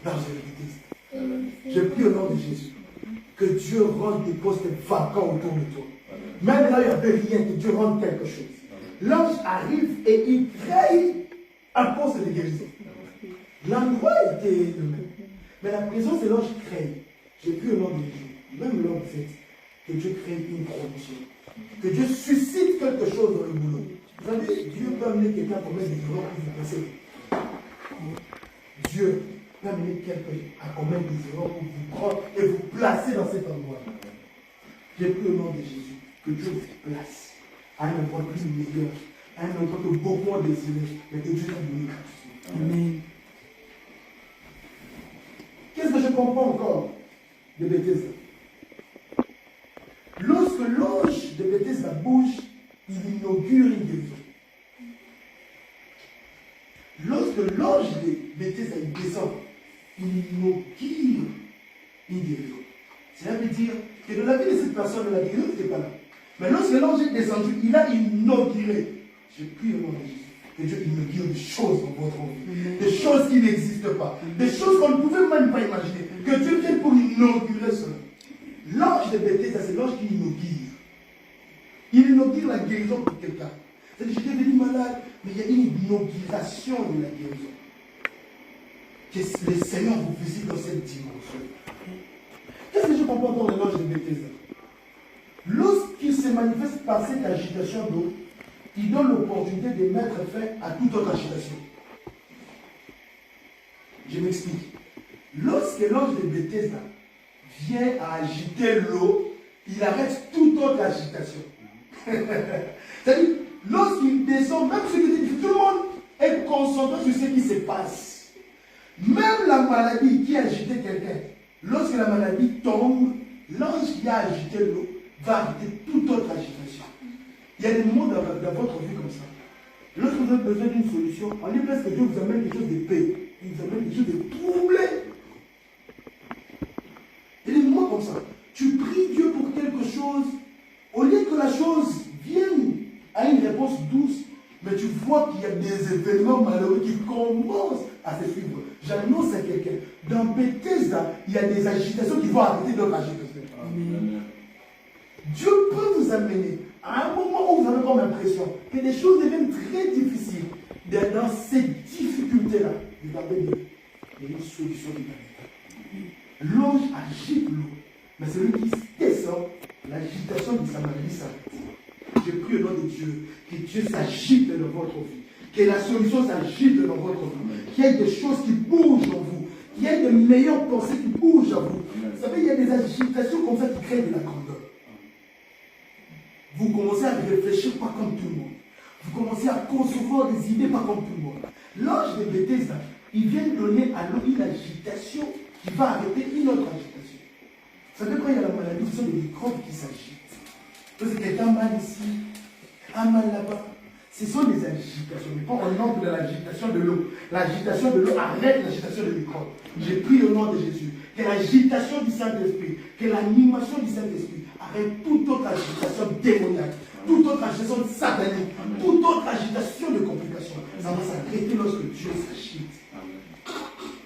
L'ange de la Bethesda. Je prie au nom de Jésus que Dieu rende des postes vacants autour de toi. Même là, il n'y avait rien, que Dieu rende quelque chose. L'ange arrive et il crée un poste de guérison. L'endroit était le même. Mais la présence de l'ange crée. J'ai pris au nom de Jésus. Même l'homme fait que Dieu crée une promotion. Que Dieu suscite quelque chose dans le boulot. Vous savez, Dieu peut amener quelqu'un à commettre des erreurs pour vous passer. Dieu peut amener quelqu'un à commettre des erreurs pour vous prendre et vous placer dans cet endroit. J'ai pris au nom de Jésus que Dieu vous place à un endroit plus meilleur, à un endroit que beaucoup ont désiré, mais que Dieu t'a donné gratuitement. Amen. Qu'est-ce que je comprends encore de Bethesda? Lorsque l'ange de Bethesda bouge, il inaugure une guérison. Lorsque l'ange de Bethesda descend, il inaugure une guérison. Cela veut dire que dans la vie de cette personne, la guérison n'était pas là. Mais lorsque l'ange est descendu, il a inauguré. Je prie au nom de Jésus que Dieu inaugure des choses dans votre vie. Des choses qui n'existent pas. Des choses qu'on ne pouvait même pas imaginer. Que Dieu vienne pour inaugurer cela. L'ange de Bethesda, c'est l'ange qui inaugure. Il inaugure la guérison pour quelqu'un. C'est-à-dire, j'étais devenu malade, mais il y a une inauguration de la guérison. Que le Seigneur vous visite dans cette dimension. Qu'est-ce que je comprends dans l'ange de Bethesda? Lorsqu'il se manifeste par cette agitation d'eau, il donne l'opportunité de mettre fin à toute autre agitation. Je m'explique. Lorsque l'ange de Bethesda vient à agiter l'eau, il arrête toute autre agitation. C'est-à-dire, lorsqu'il descend, même ce qui dit, tout le monde est concentré sur ce qui se passe. Même la maladie qui a agité quelqu'un, lorsque la maladie tombe, l'ange qui a agité l'eau va arrêter toute autre agitation. Il y a des moments dans votre vie comme ça. Lorsque vous avez besoin d'une solution, on dit presque que Dieu vous amène quelque chose de paix. Il vous amène quelque chose de troublé. Il y a des moments comme ça. Tu pries Dieu pour quelque chose, au lieu que la chose vienne à une réponse douce, mais tu vois qu'il y a des événements malheureux qui commencent à se suivre. J'annonce à quelqu'un, dans Bethesda, il y a des agitations qui vont arrêter d'autres agitations. Dieu peut vous amener à un moment où vous avez comme l'impression que des choses deviennent très difficiles. Dans ces difficultés-là, regardez bien, il y a une solution qui arrive. L'ange agite l'eau, mais celui qui descend, l'agitation de sa maladie s'arrête. Je prie au nom de Dieu, que Dieu s'agite dans votre vie, que la solution s'agite dans votre vie, qu'il y ait des choses qui bougent en vous, qu'il y ait de meilleures pensées qui bougent en vous. Vous savez, il y a des agitations comme ça qui créent de la grandeur. Vous commencez à réfléchir pas comme tout le monde. Vous commencez à concevoir des idées pas comme tout le monde. L'ange de Bethesda, il vient donner à l'eau une agitation qui va arrêter une autre agitation. Vous savez, quand il y a la maladie, ce sont des microbes qui s'agitent. Parce que quelqu'un mal ici, un mal là-bas. Ce sont des agitations. Mais pas au nom de l'agitation de l'eau. L'agitation de l'eau arrête l'agitation des microbes. J'ai pris au nom de Jésus. Que l'agitation du Saint-Esprit, que l'animation du Saint-Esprit arrête toute autre agitation démoniaque, toute autre agitation satanique, toute autre agitation de complications. Ça va s'arrêter lorsque Dieu s'agite.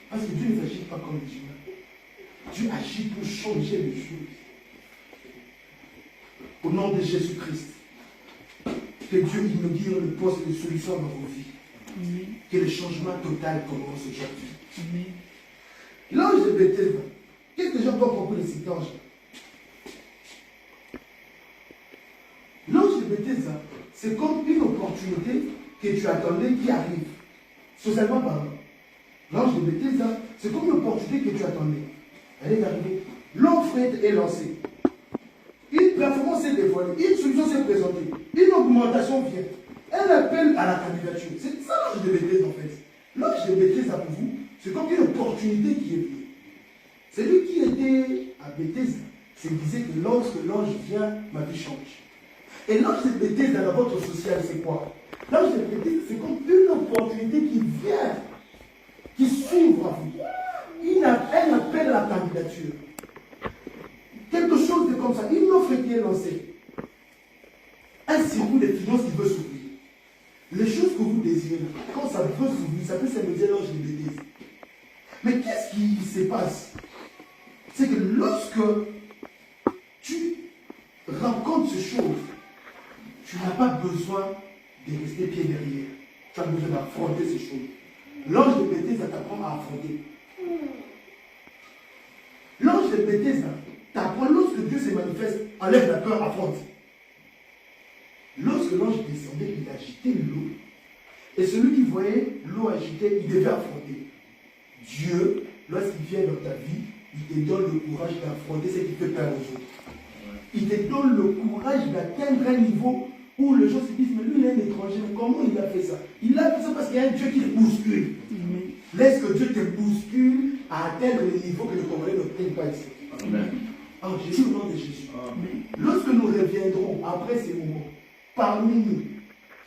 Parce que Dieu ne s'agite pas comme les humains. Dieu agit pour changer les choses. Au nom de Jésus-Christ, que Dieu inaugure le poste de solution dans vos vies. Que le changement total commence aujourd'hui. L'ange de Bethesda, qu'est-ce que j'entends à propos de cet ange? L'ange de Bethesda, c'est comme une opportunité que tu attendais qui arrive. Socialement parlant. L'ange de Bethesda, c'est comme une opportunité que tu attendais. Elle est arrivée. L'offre est lancée. Une performance est dévoilée. Une solution s'est présentée. Une augmentation vient. Un appel à la candidature. C'est ça l'ange de Bethesda en fait. L'ange de Bethesda pour vous, c'est comme une opportunité qui est venue. Celui qui était à Bethesda se disait que lorsque l'ange vient, ma vie change. Et l'ange de Bethesda dans votre social, c'est quoi? L'ange de Bethesda, c'est comme une opportunité qui vient, qui s'ouvre à vous. Un appel à la candidature. Quelque chose de comme ça, une offre qui est lancée. Un circuit de finances qui veut s'ouvrir. Les choses que vous désirez, quand ça veut s'ouvrir, ça peut s'amuser l'ange de Bethesda. Mais qu'est-ce qui se passe? C'est que lorsque tu rencontres ces choses, tu n'as pas besoin de rester pied derrière. Tu as besoin d'affronter ces choses. L'ange de Bethesda t'apprend à affronter. L'ange de Bethesda t'apprend lorsque Dieu se manifeste, enlève la peur, affronte. Lorsque l'ange descendait, il agitait l'eau. Et celui qui voyait l'eau agitée, il devait affronter. Dieu, lorsqu'il vient dans ta vie, il te donne le courage d'affronter ce qui fait peur aux autres. Il te donne le courage d'atteindre un niveau où les gens se disent, mais lui il est un étranger, mais comment il a fait ça? Il a fait ça parce qu'il y a un Dieu qui te bouscule. Laisse que Dieu te bouscule à atteindre le niveau que le Congolais n'obtient pas ici. Amen. En Jésus, au nom de Jésus. Amen. Lorsque nous reviennons après ces moments, parmi nous,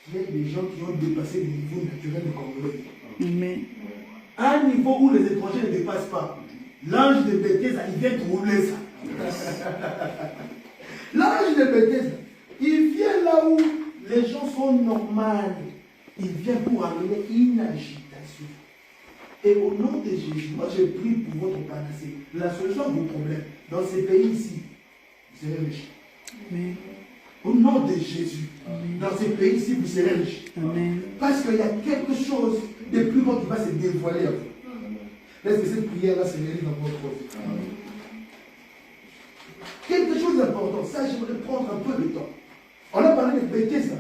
il y a des gens qui ont dépassé le niveau naturel de Congolais. Amen. À un niveau où les étrangers ne dépassent pas. L'ange de Bethesda, il vient troubler ça. L'ange de Bethesda, il vient là où les gens sont normaux. Il vient pour amener une agitation. Et au nom de Jésus, moi je prie pour votre panacée. La solution à vos problèmes, dans ces pays ici, vous serez riches. Amen. Au nom de Jésus, dans ces pays ici, vous serez riches. Amen. Parce qu'il y a quelque chose de plus grand qui va se dévoiler à vous. Est-ce que cette prière-là se réalise dans votre vie? Quelque chose d'important, ça j'aimerais prendre un peu de temps. On a parlé de Bethesda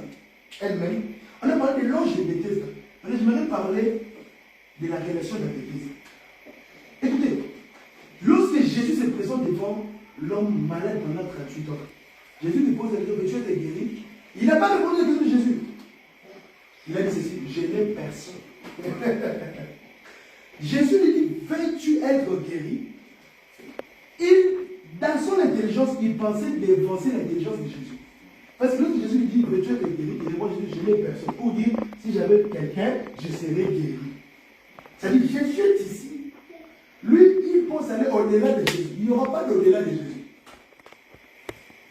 elle-même, on a parlé de l'ange de Bethesda. Alors j'aimerais parler de la relation de Bethesda. Écoutez, lorsque Jésus se présente devant l'homme malade pendant 38 ans, Jésus lui pose la question, mais tu es guéri? Il n'a pas répondu à la question de Jésus. Il a dit ceci, je n'ai personne. Jésus lui dit, veux-tu être guéri? Dans son intelligence, il pensait dévancer l'intelligence de Jésus. Parce que lorsque Jésus lui dit, veux-tu être guéri? Il répond, je n'ai personne. Pour dire, si j'avais quelqu'un, je serais guéri. Ça dit, Jésus est ici. Lui, il pense aller au-delà de Jésus. Il n'y aura pas d'au-delà de Jésus.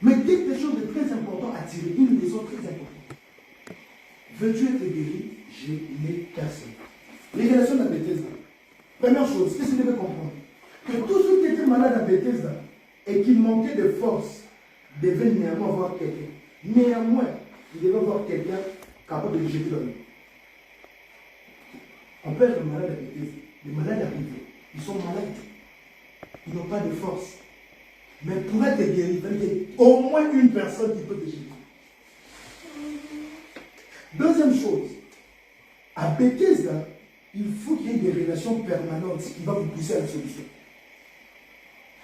Mais quelque chose de très important à tirer, une leçon très importante. Veux-tu être guéri? Je n'ai personne. Les relations de Bethesda. Première chose, qu'est-ce que vous devez comprendre? Que tous ceux qui étaient malades à Bethesda et qui manquaient de force devaient néanmoins voir quelqu'un. Néanmoins, ils devaient voir quelqu'un capable de les jeter dans l'eau. On peut être malade à Bethesda. Les malades arrivent. Ils sont malades. Ils n'ont pas de force. Mais pour être guéri, il y a au moins une personne qui peut te jeter. Deuxième chose, à Bethesda, il faut qu'il y ait des relations permanentes qui vont vous pousser à la solution.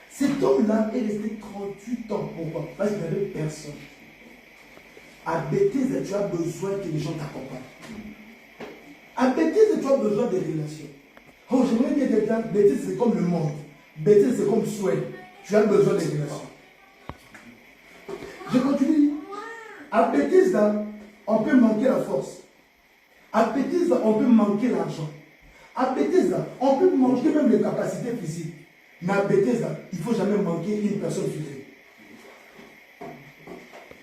Cet homme-là est resté 38 ans. Pourquoi? Parce qu'il n'y avait personne. À Bethesda, tu as besoin que les gens t'accompagnent. À Bethesda, tu as besoin de relations. Oh, j'aimerais dire quelqu'un, Bethesda c'est comme le monde. Bethesda c'est comme Suède. Tu as besoin de relations. Je continue. À Bethesda, on peut manquer la force. À Bethesda, on peut manquer l'argent. À Bethesda, on peut manquer même les capacités physiques. Mais à Bethesda, il ne faut jamais manquer une personne fidèle.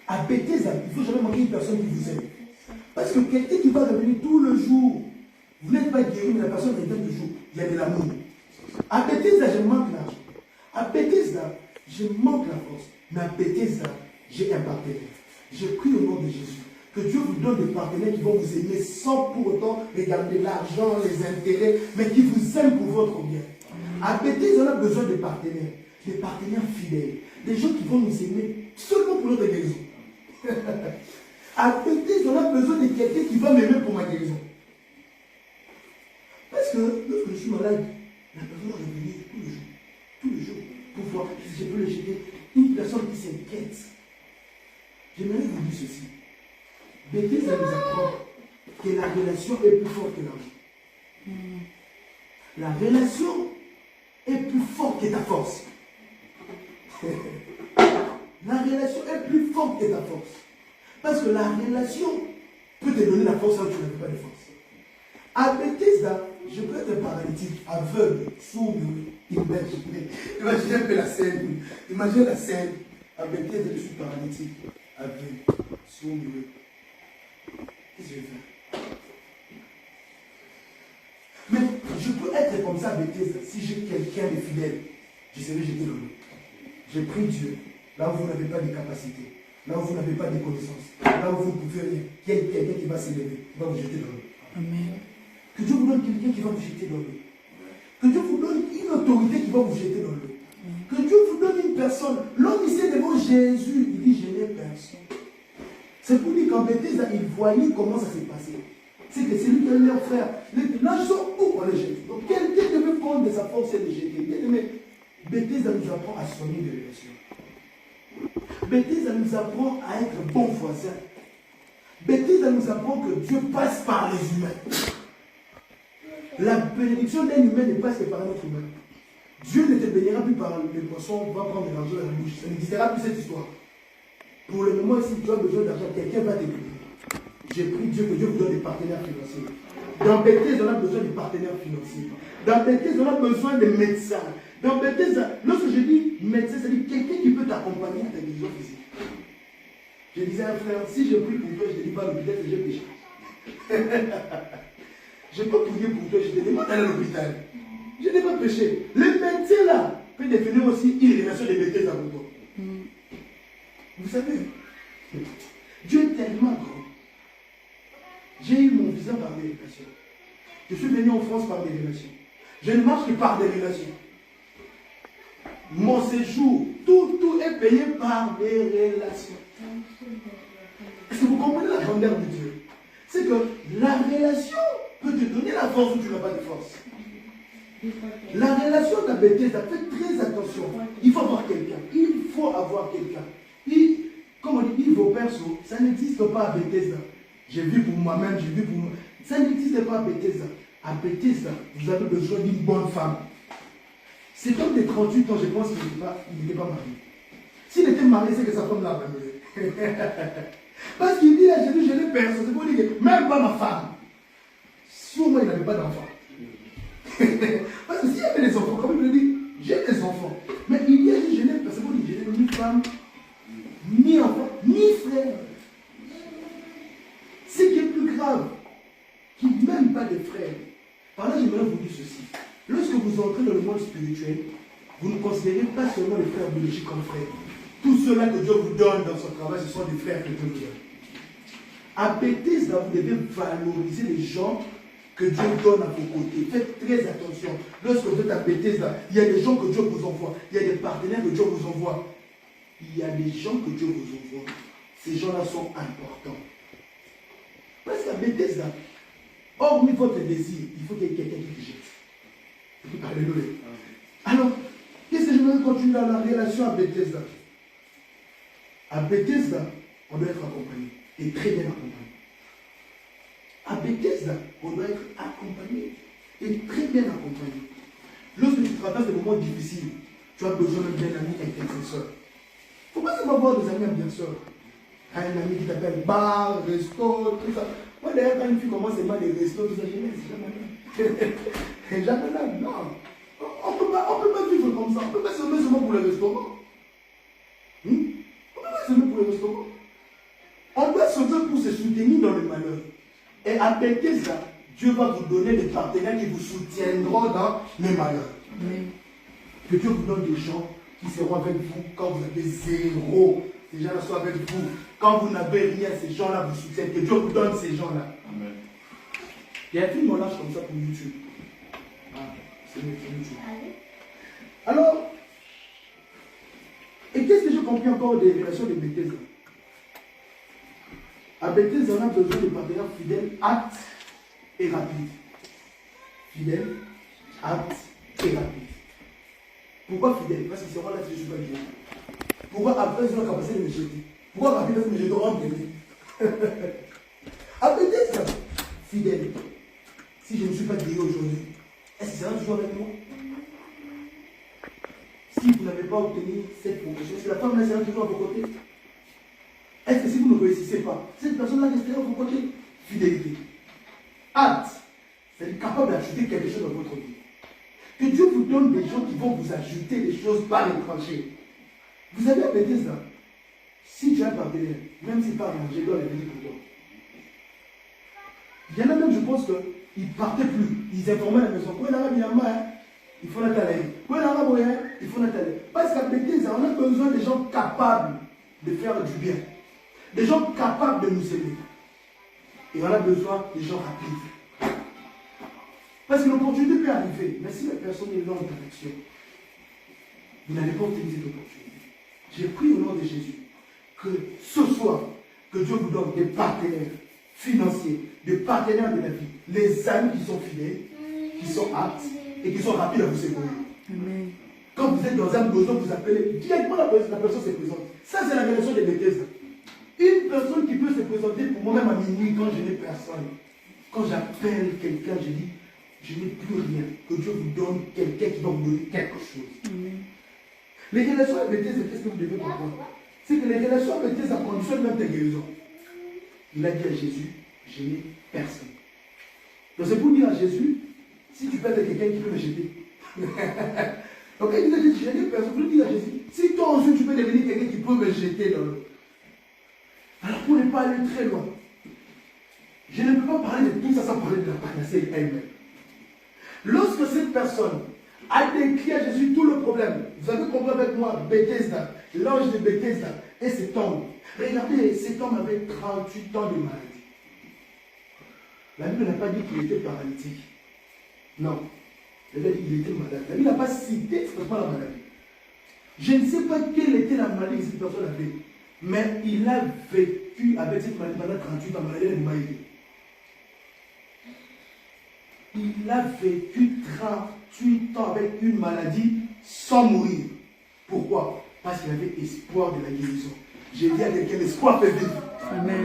À Bethesda, il ne faut jamais manquer une personne qui vous aime. Parce que quelqu'un qui va revenir tout le jour, vous n'êtes pas guéri, mais la personne revient toujours. Il y a de l'amour. À Bethesda, je manque l'argent. À Bethesda, je manque la force. Mais à Bethesda, j'ai un partenaire. Je prie au nom de Jésus. Que Dieu vous donne des partenaires qui vont vous aimer sans pour autant regarder l'argent, les intérêts, mais qui vous aiment pour votre bien. À Bethesda, on a besoin de partenaires. Des partenaires fidèles. Des gens qui vont nous aimer seulement pour notre guérison. À Bethesda, on a besoin de quelqu'un qui va m'aimer pour ma guérison. Parce que lorsque je suis malade, la personne va revenir tous les jours, pour voir si je peux le jeter. Une personne qui s'inquiète. J'aimerais vous dire ceci. Bethesda nous apprend que la relation est plus forte que l'argent. La relation est plus forte que ta force. La relation est plus forte que ta force. Parce que la relation peut te donner la force quand tu n'as pas de force. À Bethesda, je peux être paralytique, aveugle, sourd, imaginez un peu la scène. Imaginez la scène. À Bethesda, je suis paralytique, aveugle, sourd. Qu'est-ce que je vais faire? Mais je peux être comme ça à Bethesda. Si j'ai quelqu'un de fidèle, je serai jeté dans l'eau. Je prie Dieu, là où vous n'avez pas de capacité, là où vous n'avez pas de connaissances, là où vous ne pouvez rien, qu'il y ait quelqu'un qui va s'élever, qui va vous jeter dans l'eau. Amen. Que Dieu vous donne quelqu'un qui va vous jeter dans l'eau. Que Dieu vous donne une autorité qui va vous jeter dans l'eau. Que Dieu vous donne une personne. L'homme ici devant Jésus, il dit, je n'ai personne. C'est pour dire qu'en Bethesda, il voyait comment ça s'est passé. C'est que c'est lui qui a eu leur frère. Là, sont où on les jette. Donc quelqu'un devait prendre de sa force et les jeter. Bien aimé, Bethesda nous apprend à soigner des relations. Bethesda nous apprend à être bon voisin. Bethesda nous apprend que Dieu passe par les humains. La bénédiction d'un humain ne passe que par un autre humain. Dieu ne te bénira plus par les poissons, va prendre de l'argent dans la bouche. Ça n'existera plus cette histoire. Pour le moment, si tu as besoin d'argent, quelqu'un va t'aider. J'ai pris Dieu que Dieu vous donne des partenaires financiers. Dans Bethesda, on a besoin de partenaires financiers. Dans Bethesda, on a besoin de médecins. Dans Bethesda, lorsque je dis médecin, c'est-à-dire quelqu'un qui peut t'accompagner à ta guérison physique. Je disais à un frère, si je prie pour toi, je te dis pas à l'hôpital, c'est que j'ai péché. Je peux prier pour toi, je te demande d'aller à l'hôpital. Je n'ai pas péché. Le médecin là peut devenir aussi une relation de Bethesda pour toi. Vous savez, Dieu est tellement grand. J'ai eu mon visa par des relations. Je suis venu en France par des relations. Je ne marche que par des relations. Mon séjour, tout est payé par des relations. Est-ce que vous comprenez la grandeur de Dieu? C'est que la relation peut te donner la force où tu n'as pas de force. La relation de Bethesda, faites très attention. Il faut avoir quelqu'un. Il faut avoir quelqu'un. Comme on dit, vos persos, ça n'existe pas à Bethesda. J'ai vu pour moi-même, j'ai vu pour moi. Ça n'existe pas à Bethesda. À Bethesda, vous avez besoin d'une bonne femme. Cet homme de 38 ans, je pense qu'il n'était pas marié. S'il était marié, c'est que sa femme l'a abandonné. Parce qu'il dit à Jésus, je n'ai personne. C'est pour dire que même pas ma femme. Sûrement, il n'avait pas d'enfant. Parce que s'il y avait des enfants, comme il le dit, j'ai des enfants. Mais il dit à Jésus, je n'ai personne. Je n'ai ni femme, ni enfant, ni frère. Ce qui est plus grave, qu'il n'y a même pas de frères. Par là, j'aimerais vous dire ceci. Lorsque vous entrez dans le monde spirituel, vous ne considérez pas seulement les frères biologiques comme frères. Tous ceux-là que Dieu vous donne dans son travail, ce sont des frères que Dieu vous donne. À Bethesda, vous devez valoriser les gens que Dieu donne à vos côtés. Faites très attention. Lorsque vous êtes à Bethesda, il y a des gens que Dieu vous envoie. Il y a des partenaires que Dieu vous envoie. Il y a des gens que Dieu vous envoie. Ces gens-là sont importants. Parce qu'à Bethesda, hormis votre désir, il faut qu'il y ait quelqu'un qui te jette. Alléluia. Alors, qu'est-ce que je veux continuer dans la relation à Bethesda? À Bethesda, on doit être accompagné. Et très bien accompagné. À Bethesda, on doit être accompagné. Et très bien accompagné. Lorsque tu traverses des moments difficiles, tu as besoin d'un ami intercesseur. Il ne faut pas seulement avoir des amis intercesseurs. Un ami qui t'appelle bar, resto, tout ça. Moi d'ailleurs, quand une fille commence à aimer les restos, tout ça, je dis, c'est jamais là. Non. On ne peut pas vivre comme ça. On ne peut pas s'aimer seulement pour le restaurant. On ne peut pas s'aimer pour le restaurant. On doit s'aimer pour se soutenir dans le malheur. Et à Bethesda, Dieu va vous donner des partenaires qui vous soutiendront dans le malheur. Que Dieu vous donne des gens qui seront avec vous quand vous avez zéro. Ces gens-là sont avec vous. Quand vous n'avez rien, ces gens-là vous soutiennent. Que Dieu vous donne ces gens-là. Amen. Il y a un film montage comme ça pour YouTube. C'est YouTube. Alors, et qu'est-ce que j'ai compris encore des relations de Bethesda? À Bethesda, on a besoin de partenaires fidèles, aptes et rapides. Fidèles, aptes et rapides. Pourquoi fidèles? Parce qu'ils seront là si je ne suis pas bien. Pourquoi après ils ont la capacité de me jeter? Pourquoi rapide parce que je dois en payer? À Bethesda, fidèle. Si je ne suis pas guéri aujourd'hui, est-ce que ça sera toujours avec moi? Si vous n'avez pas obtenu cette promotion, est-ce que la femme là sera toujours à vos côtés? Est-ce que si vous ne réussissez pas, cette personne-là restera à vos côtés? Fidélité. Apte, c'est-à-dire capable d'ajouter quelque chose dans votre vie. Que Dieu vous donne des gens qui vont vous ajouter des choses par l'étranger. Vous avez à Bethesda, si tu as un partenaire, même s'il part manger, il doit les venir pour toi. Il y en a même, je pense qu'ils ne partaient plus. Ils informaient la maison. Il faut la taler. Il faut la taler. Parce qu'à Bethesda, on a besoin des gens capables de faire du bien. Des gens capables de nous aimer. Et on a besoin des gens rapides. Parce que l'opportunité peut arriver. Mais si la personne est dans l'action, vous n'allez pas obtenir cette opportunité. J'ai pris au nom de Jésus que ce soir, que Dieu vous donne des partenaires financiers, des partenaires de la vie, les amis qui sont fidèles, qui sont aptes et qui sont rapides à vous secourir. Quand vous êtes dans un besoin, vous appelez directement la personne se présente. Ça, c'est la relation de Bethesda. Une personne qui peut se présenter pour moi-même à minuit quand je n'ai personne. Quand j'appelle quelqu'un, je dis, je n'ai plus rien. Que Dieu vous donne quelqu'un qui va vous donner quelque chose. Les relations avec Bethesda, qu'est-ce que vous devez comprendre? C'est que les relations avec Dieu, ça conditionne même tes guérisons. Il a dit à Jésus, je n'ai personne. Donc c'est pour dire à Jésus, si tu perds quelqu'un qui peut me jeter. Donc quand il dit à Jésus, je n'ai personne, il dit à Jésus, si toi aussi tu peux devenir quelqu'un qui peut me jeter dans l'eau. Alors pour ne pas aller très loin, je ne peux pas parler de tout ça sans parler de la panacée elle-même. Lorsque cette personne a décrit à Jésus tout le problème, vous avez compris avec moi, Bethesda, l'ange de Bethesda et cet homme. Regardez, cet homme avait 38 ans de maladie. La Bible n'a pas dit qu'il était paralytique. Non. Elle a dit qu'il était malade. La Bible n'a pas cité expressément la maladie. Je ne sais pas quelle était la maladie que cette personne avait, mais il a vécu avec cette maladie pendant 38 ans. Maladie de maladie. Il a vécu 38 ans avec une maladie sans mourir. Pourquoi? Parce qu'il avait espoir de la guérison. J'ai dit à quelqu'un, l'espoir fait vivre. Amen.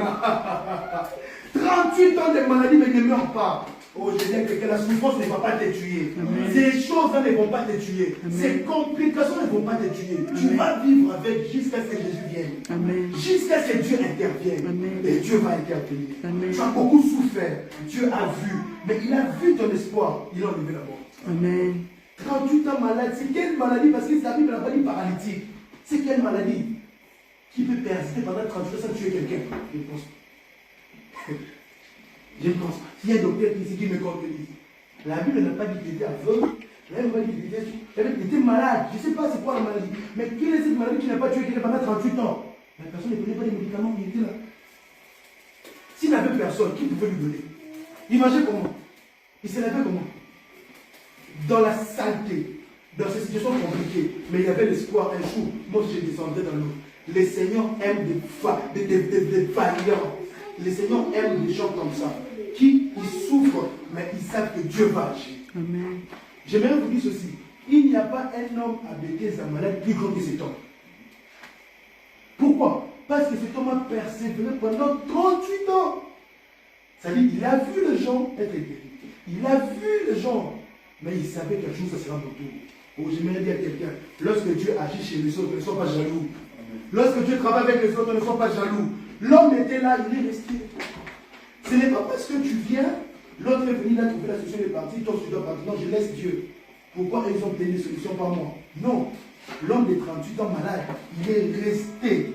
38 ans de maladie, mais ne meurt pas. Oh, je dis à quelqu'un, la souffrance ne va pas te tuer. Amen. Ces choses-là ne vont pas te tuer. Amen. Ces complications ne vont pas te tuer. Amen. Tu vas vivre avec jusqu'à ce que Jésus vienne. Amen. Jusqu'à ce que Dieu intervienne. Amen. Et Dieu va intervenir. Amen. Tu as beaucoup souffert. Dieu a vu. Mais il a vu ton espoir. Il a enlevé la mort. Amen. 38 ans malade. C'est quelle maladie? Parce que la Bible n'a pas dit paralytique. C'est quelle maladie qui peut persister pendant 38 ans sans tuer quelqu'un? Je ne pense pas. Je ne pense pas. S'il y a un docteur ici qui me contredit, la Bible n'a pas dit qu'il était aveugle. La Bible n'a pas dit qu'il était malade. Je ne sais pas c'est quoi la maladie. Mais quelle est cette maladie qui n'a pas tué quelqu'un pendant 38 ans? La personne ne prenait pas les médicaments, il était là. S'il n'avait personne, qui pouvait lui donner? Il mangeait comment? Il se levait comment? Dans la saleté, dans ces situations compliquées. Mais il y avait l'espoir un jour. Moi, je descendais dans l'eau. Le Seigneur aime des vaillants. Le Seigneur aime des gens comme ça, qui ils souffrent, mais ils savent que Dieu va agir. Amen. J'aimerais vous dire ceci. Il n'y a pas un homme à Bethesda malade plus grand que cet homme. Pourquoi? Parce que cet homme a persévéré pendant 38 ans. C'est-à-dire, il a vu les gens être guéris. Il a vu les gens, mais il savait qu'un jour, ça sera mon tour. Oh, j'aimerais dire à quelqu'un, lorsque Dieu agit chez les autres, ne sois pas jaloux. Lorsque Dieu travaille avec les autres, ne sois pas jaloux. L'homme était là, il est resté. Ce n'est pas parce que tu viens, l'autre est venu là trouver la solution de partir, toi tu dois partir. Non, je laisse Dieu. Pourquoi ils ont obtenu des solutions par moi? Non. L'homme de 38 ans malade, il est resté.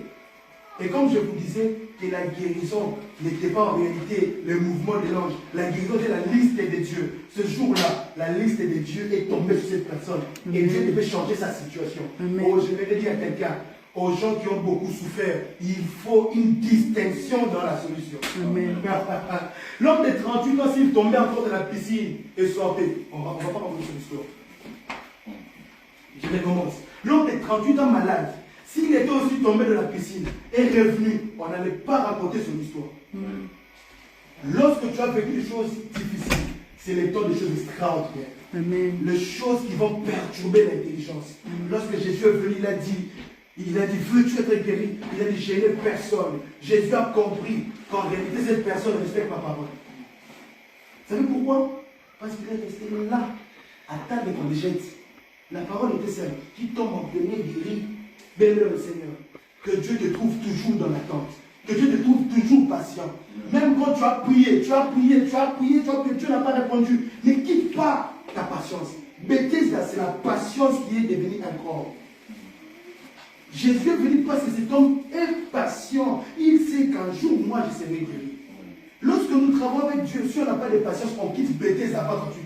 Et comme je vous disais que la guérison n'était pas en réalité le mouvement de l'ange, la guérison était la liste de Dieu. Ce jour-là, la liste de Dieu est tombée sur cette personne. Et Dieu devait changer sa situation. Amen. Oh, je vais dire à quelqu'un, aux gens qui ont beaucoup souffert, il faut une distinction dans la solution. L'homme de 38 ans, s'il tombait encore dans la piscine et sortait, on ne va pas revenir sur l'histoire. Je recommence. L'homme de 38 ans malade, s'il était aussi tombé dans la piscine et revenu, on n'allait pas raconter son histoire. Lorsque tu as vécu des choses difficiles, c'est le temps des choses extraordinaires. Amen. Les choses qui vont perturber l'intelligence. Lorsque Jésus est venu, il a dit, veux-tu être guéri? Il a dit, je n'ai personne. Jésus a compris qu'en réalité, cette personne respecte ma parole. Vous savez pourquoi? Parce qu'il est resté là, à table qu'on le jette. La parole était celle qui tombe en premier, guéri. Bénis le Seigneur. Que Dieu te trouve toujours dans l'attente. Que Dieu te trouve toujours patient. Même quand tu as prié, Dieu n'a pas répondu. Ne quitte pas ta patience. Bethesda, c'est la patience qui est devenue un corps. Jésus est venu parce que cet homme est patient. Il sait qu'un jour, moi, je serai guéri. Lorsque nous travaillons avec Dieu, si on n'a pas de patience, on quitte Bethesda avant 38 ans.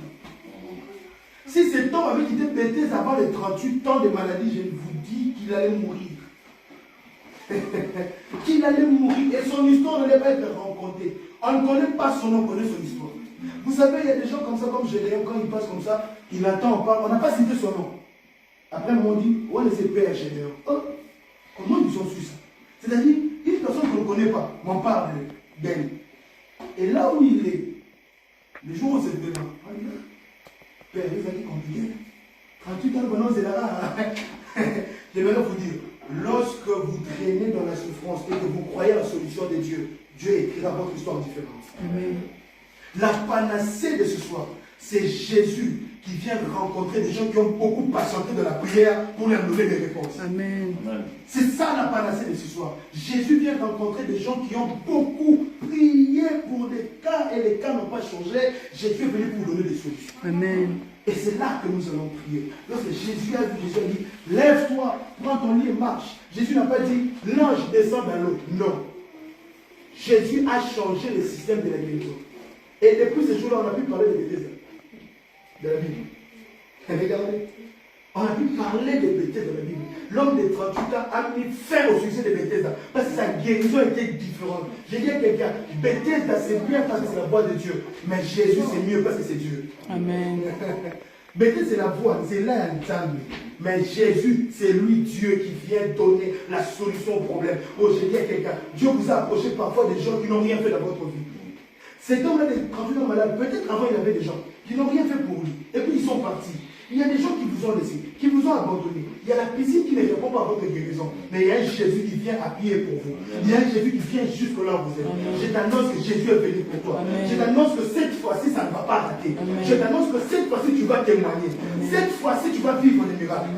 Si cet homme avait quitté Bethesda avant les 38 ans de maladie, je vous dis qu'il allait mourir. Qu'il allait mourir. Et son histoire ne allait pas être rencontrée. On ne connaît pas son nom, on connaît son histoire. Vous savez, il y a des gens comme ça, comme Gédéon, quand il passe comme ça, il attend, on parle, on n'a pas cité son nom. Après, on dit, où est le père Gédéon? Oh, comment ils ont su ça? C'est-à-dire, une personne qu'on ne connaît pas, on parle d'elle. Et là où il est, le jour où c'est devant, père, vous allez compliqué. 38 ans, maintenant, c'est là. J'aimerais vous dire, lorsque vous traînez dans la souffrance et que vous croyez à la solution de Dieu, Dieu écrira votre histoire différente. Amen. La panacée de ce soir, C'est Jésus qui vient rencontrer des gens qui ont beaucoup patienté de la prière pour leur donner des réponses. Amen. C'est ça la panacée de ce soir. Jésus vient rencontrer des gens qui ont beaucoup prié pour des cas et les cas n'ont pas changé. Jésus est venu pour donner des solutions. Amen. Et c'est là que nous allons prier. Lorsque Jésus a vu, Jésus a dit, lève-toi, prends ton lit et marche. Jésus n'a pas dit, l'ange descend dans l'eau. Non. Jésus a changé le système de la guérison. Et depuis ce jour-là, on a pu parler de Bethesda. De la Bible. Et regardez, on a pu parler de Bethesda de la Bible. L'homme de 38 ans a mis fin au succès de Bethesda parce que sa guérison était différente. J'ai dit à quelqu'un, Bethesda c'est bien parce que c'est la voix de Dieu, mais Jésus c'est mieux parce que c'est Dieu. Amen. Bethesda c'est la voix, c'est là l'ensemble. Mais Jésus, c'est lui Dieu qui vient donner la solution au problème. Oh, j'ai dit à quelqu'un, Dieu vous a approché parfois des gens qui n'ont rien fait dans votre vie. Cet homme-là, quand il est malade, peut-être avant il y avait des gens qui n'ont rien fait pour lui. Et puis ils sont partis. Il y a des gens qui vous ont laissé, qui vous ont abandonné. Il y a la piscine qui ne répond pas à votre guérison. Mais il y a un Jésus qui vient appuyer pour vous. Il y a un Jésus qui vient jusque là où vous êtes. Je t'annonce que Jésus est venu pour toi. Amen. Je t'annonce que cette fois-ci, ça ne va pas rater. Amen. Je t'annonce que cette fois-ci, tu vas témoigner. Amen. Cette fois-ci, tu vas vivre des miracles.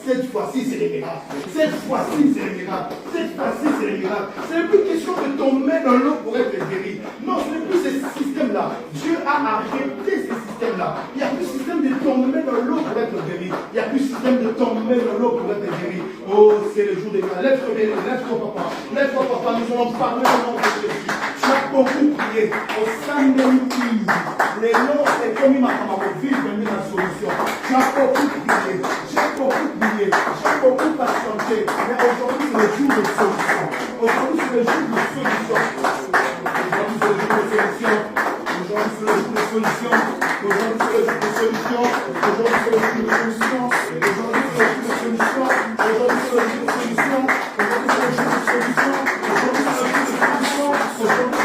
Cette fois-ci, c'est les miracles. Cette fois-ci, c'est les miracles. Cette fois-ci, c'est les miracles. Ce n'est plus question de tomber dans l'eau pour être guéri. Non, ce n'est plus ce système-là. Dieu a arrêté ce système-là. Il n'y a plus ce système de tomber dans l'eau pour être guéri. Il n'y a plus ce système de tomber dans l'eau pour être guéri. Oh, c'est le jour des miracles. Lève-toi, papa. Lève-toi, papa. Nous allons parler au nom de Jésus. Tu as beaucoup prié. Au sein de l'Église, les noms et comme il m'a dit, venir la solution. Tu as beaucoup prié. J'ai beaucoup prié. J'ai beaucoup patienté. Mais aujourd'hui, c'est le jour de solution. Aujourd'hui, c'est le jour de solution. Aujourd'hui, c'est le jour de solution. Aujourd'hui, c'est le jour de solution. Aujourd'hui, c'est le jour de solution. Aujourd'hui, c'est le jour de solution. Aujourd'hui, c'est le jour de solution. Aujourd'hui, c'est le jour de solution. Aujourd'hui, c'est le jour de solution. Aujourd'hui, c'est le jour de solution. Aujourd'hui, c'est le jour de solution.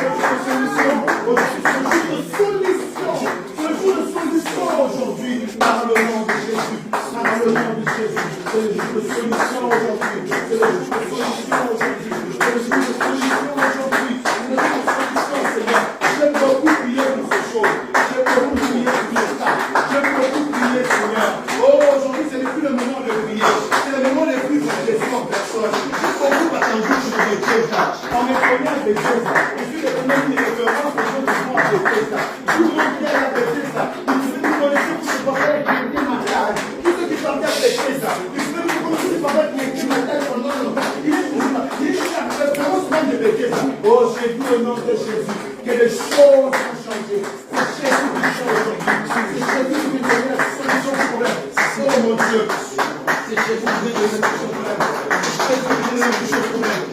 Aujourd'hui, c'est le jour de solution. C'est le jour de solution aujourd'hui. Par le nom de Jésus. Par le nom de Jésus. C'est le jour de solution aujourd'hui. C'est le jour de solution aujourd'hui. C'est le jour de solution aujourd'hui. C'est le jour de solution, Seigneur. J'ai beaucoup prié pour ces choses. J'ai beaucoup prié pour ça. J'ai beaucoup prié, Seigneur. Oh, aujourd'hui, ce n'est plus le moment de prier. C'est le moment de prier pour les gens en personne. J'ai beaucoup attendu sur le Bethesda. En me connaissant à Bethesda, je suis le premier qui référence aux gens qui vont à Bethesda. Tout le monde vient à Bethesda. Vous connaissez tous ces parents qui étaient malades. Tous ceux qui partaient à Bethesda. Vous connaissez ces parents qui étaient malades pendant longtemps. Il est toujours là. Il est toujours la référence même de Bethesda. Oh, j'ai vu le nom de Jésus. Que les choses ont changé. C'est Jésus qui change aujourd'hui. C'est Jésus qui veut donner la solution au problème. Oh mon Dieu. C'est Jésus qui veut donner la solution au problème. C'est Jésus qui veut donner la solution au problème.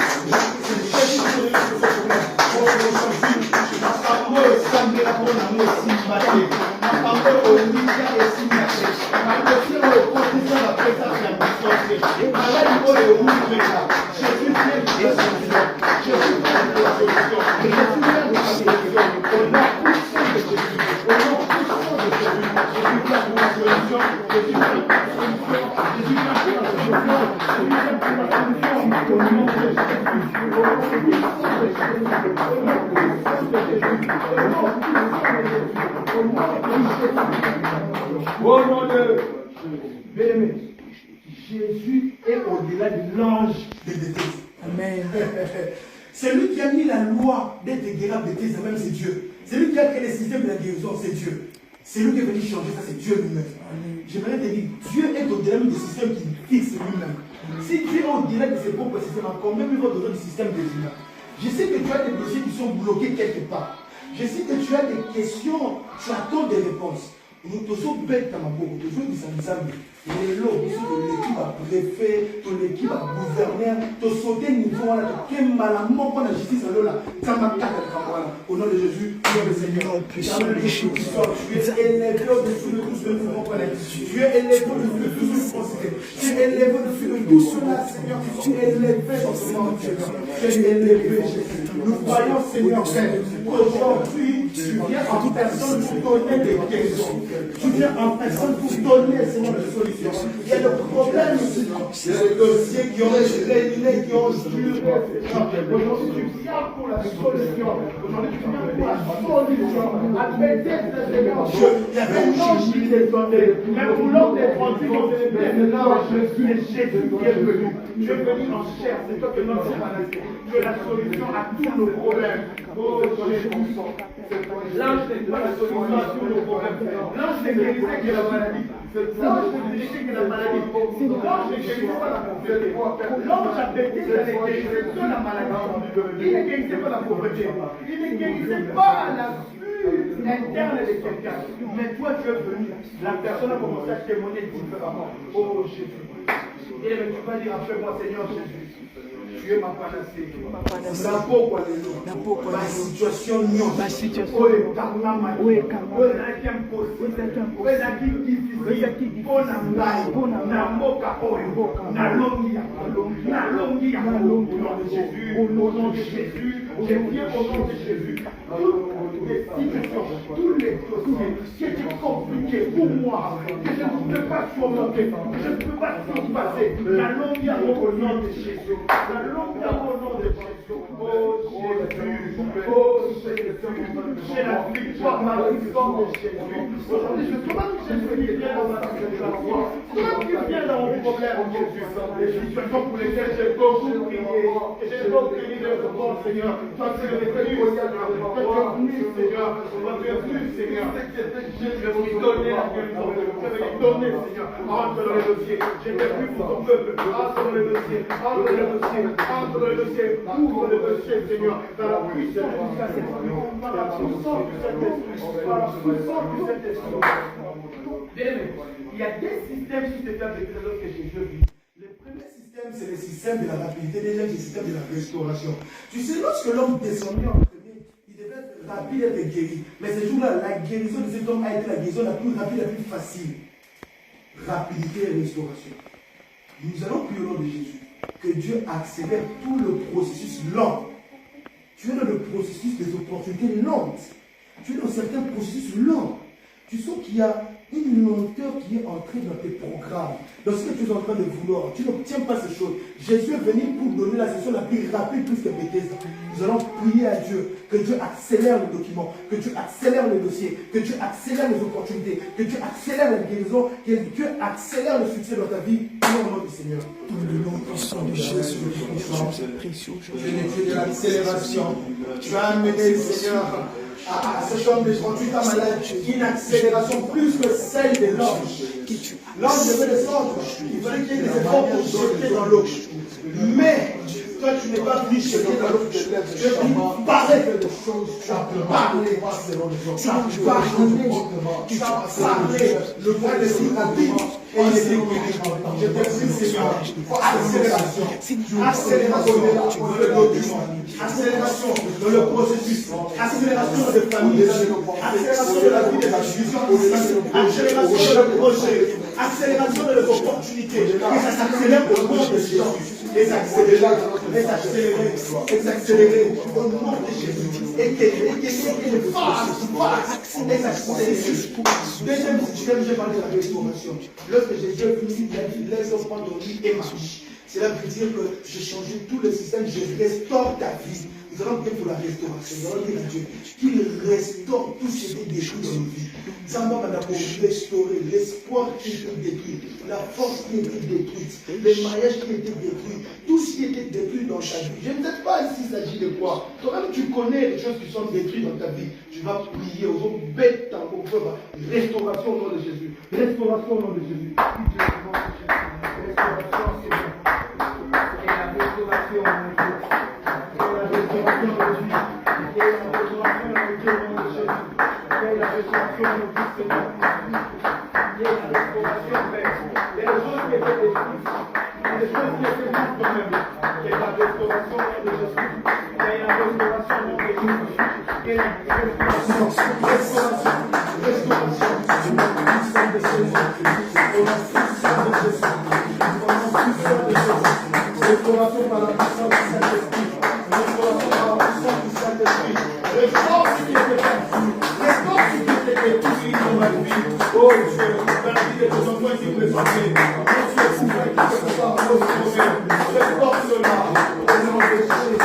C'est Jésus qui veut donner la solution au problème. Oh aujourd'hui, ma parole semble la bonne amour simbate. Ma parole au Niger est simbate. Ma parole au Côte-d'Ivoire la présence de la puissance. Ma parole au Oumouéka. Jésus vient de la solution. Jésus vient de la solution. Jésus vient de la solution. Au nom puissant de Jésus. Au nom puissant de Jésus. Jésus vient pour la solution. Jésus vient pour la solution. Jésus vient pour la solution. Jésus vient pour la solution. Au nom de Jésus. Au nom puissant de Jésus. Au nom puissant de Jésus. Au nom puissant de Jésus. Au nom puissant de Jésus. Au nom de bien-aimé. Jésus est au-delà de l'ange de Bethesda. Amen. C'est lui qui a mis la loi d'être guéri à Bethesda, même c'est Dieu. C'est lui qui a créé le système de la guérison, c'est Dieu. C'est lui qui est venu changer ça, c'est Dieu lui-même. J'aimerais te dire, Dieu est au-delà du système qui fixe lui-même. Si Dieu est au-delà de ses propres systèmes, quand même il va au-delà du système des humains. Je sais que tu as des dossiers qui sont bloqués quelque part. Je sais que tu as des questions, tu attends des réponses. Nous tous bêtes à ma boue, nous tous des et l'eau, l'équipe à préfet, l'équipe à gouverneur, tu sauter niveau là, tu es malamment pour la justice à l'eau là, au nom de Jésus, au nom de Seigneur, tu es élevé au-dessus de tout ce que nous pouvons connaître. Tu es élevé au-dessus de tout ce que nous considérons. Tu es élevé au-dessus de tout cela, Seigneur. Tu es élevé dans ce monde, Seigneur. Tu es élevé, Jésus. Nous croyons, Seigneur, Père. Aujourd'hui, tu viens en personne pour donner des questions. Tu viens en personne pour donner, Seigneur, des solutions. Il y a des problèmes, c'est des dossiers qui ont réglé, qui ont juré. Aujourd'hui, tu viens pour la solution. Aujourd'hui, tu viens pour la solution. Avec des Seigneur, il y avait un ange qui s'est donné. Même pour l'homme des Français, on s'est dit, là, je suis Jésus qui est venu. Je suis venu en chair, c'est toi qui m'as dit. Tu es la solution à tous nos problèmes. Oh Jésus, l'ange n'est pas la solution à tous nos problèmes. L'ange n'est guérissé que la maladie. L'ange n'est guérissé que la maladie. L'ange ne guérissait pas la pauvreté. L'ange a pété dans les guérissait que la maladie. Il ne guérissait pas la pauvreté. Il ne guérissait pas la vue interne de quelqu'un. Mais toi, tu es venu. La personne a commencé à témoigner différemment. Oh Jésus. Et tu vas dire après moi, Seigneur Jésus. Tu es ma panacée. Ma situation non. Ma situation. Oui, au nom de Jésus, je viens au nom de Jésus. Toutes les situations, tous les dossiers qui étaient compliqués pour moi, que je ne peux pas surmonter, je ne peux pas surpasser. La longue au nom de Jésus. La longue au nom de Jésus. Oh Jésus, oh Jésus, j'ai la victoire par le sang de Jésus. Aujourd'hui, je demande Jésus qui vient dans ma situation. Toi qui viens dans mon problème, Jésus. Les situations pour lesquelles j'ai beaucoup prié. Et j'ai beaucoup prié de ce bon Seigneur. Toi, tu es venu, Seigneur. Toi, tu es venu, Seigneur. Toi, tu es venu, Seigneur. Je vais vous donner la guérison. Je vais lui donner, Seigneur. Entre le dossier. J'étais plus pour ton peuple. Entre le dossier. Entre le dossier. Entre le dossier. Ouvre le dossier, Seigneur. Dans la puissance du Saint-Esprit. Par la puissance du Saint-Esprit. Par la puissance du Saint-Esprit. Il y a des systèmes qui se font des trésors que Jésus vit. Le premier système, c'est le système de la rapidité. Le deuxième, c'est le système de la restauration. Tu sais, lorsque l'homme descendait en premier, il devait être rapide et être guéri. Mais ce jour-là, la guérison de cet homme a été la guérison la plus rapide, la plus facile. Rapidité et restauration. Nous allons prier au nom de Jésus. Que Dieu accélère tout le processus lent. Tu es dans le processus des opportunités lentes. Tu es dans certains processus lents. Tu sens qu'il y a une lenteur qui est entrée dans tes programmes. Dans ce que tu es en train de vouloir, tu n'obtiens pas ces choses. Jésus est venu pour donner la session la plus rapide, plus que Bethesda. Nous allons prier à Dieu, que Dieu accélère le document, que Dieu accélère le dossier, que Dieu accélère les opportunités, que Dieu accélère la guérison, que Dieu accélère le succès dans ta vie, au nom du Seigneur. Dans le nom puissant de Jésus, précieux Dieu de l'accélération. Tu as amené, Seigneur, à cet homme de 38 ans malade, une accélération plus que celle de l'ange. L'ange devait descendre. Il fallait qu'il y ait des efforts pour jeter dans l'eau. Mais toi, tu n'es pas venu jeter dans l'eau. Tu es venu parler de choses. Tu as parlé. Tu as parlé. Tu as parlé. Le point de si rapide. Et il est guéri. Je te prie, Seigneur, accélération. Accélération dans le document. Accélération dans le processus. Accélération dans les familles. Accélération de la vie des institutions. Accélération dans le projet. Accélération de les opportunités. Et ça s'accélère au nom de Jésus. Les accélérer. Les accélérer. Les accélérer au nom de Jésus. Et les forces. Les accélérer. Deuxième système, j'ai parlé de la restauration. Lorsque Jésus est venu, il a dit laisse prendre ton lit et marche. Cela veut dire que j'ai changé tout le système, je restaure ta vie. Nous allons prier pour la restauration. Nous allons dire à Dieu qu'il restaure tout ce qui est détruit dans nos vies. Nous allons pour restaurer l'espoir qui était détruit, la force qui était détruite, les mariages qui étaient détruits, tout ce qui était détruit dans ta vie. Je ne sais pas s'il s'agit de quoi. Toi-même, tu connais les choses qui sont détruites dans ta vie. Tu vas prier aux autres bêtes dans ton cœur. Restauration au nom de Jésus. Restauration au nom de Jésus. Restauration, Seigneur. Et la restauration, mon Dieu. Restauration par la puissance du Saint-Esprit. Restauration par la puissance du Saint-Esprit. qui étaient perdus, les forces qui étaient détruites dans ma vie. Oh Dieu, dans la vie de tes enfants qui présentaient, mon Dieu, pour que ce soit retrouvé, les forces-là, au nom de Jésus,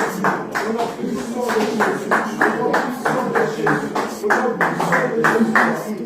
au nom puissant de Jésus, au nom puissant de Jésus, au nom puissant de Jésus.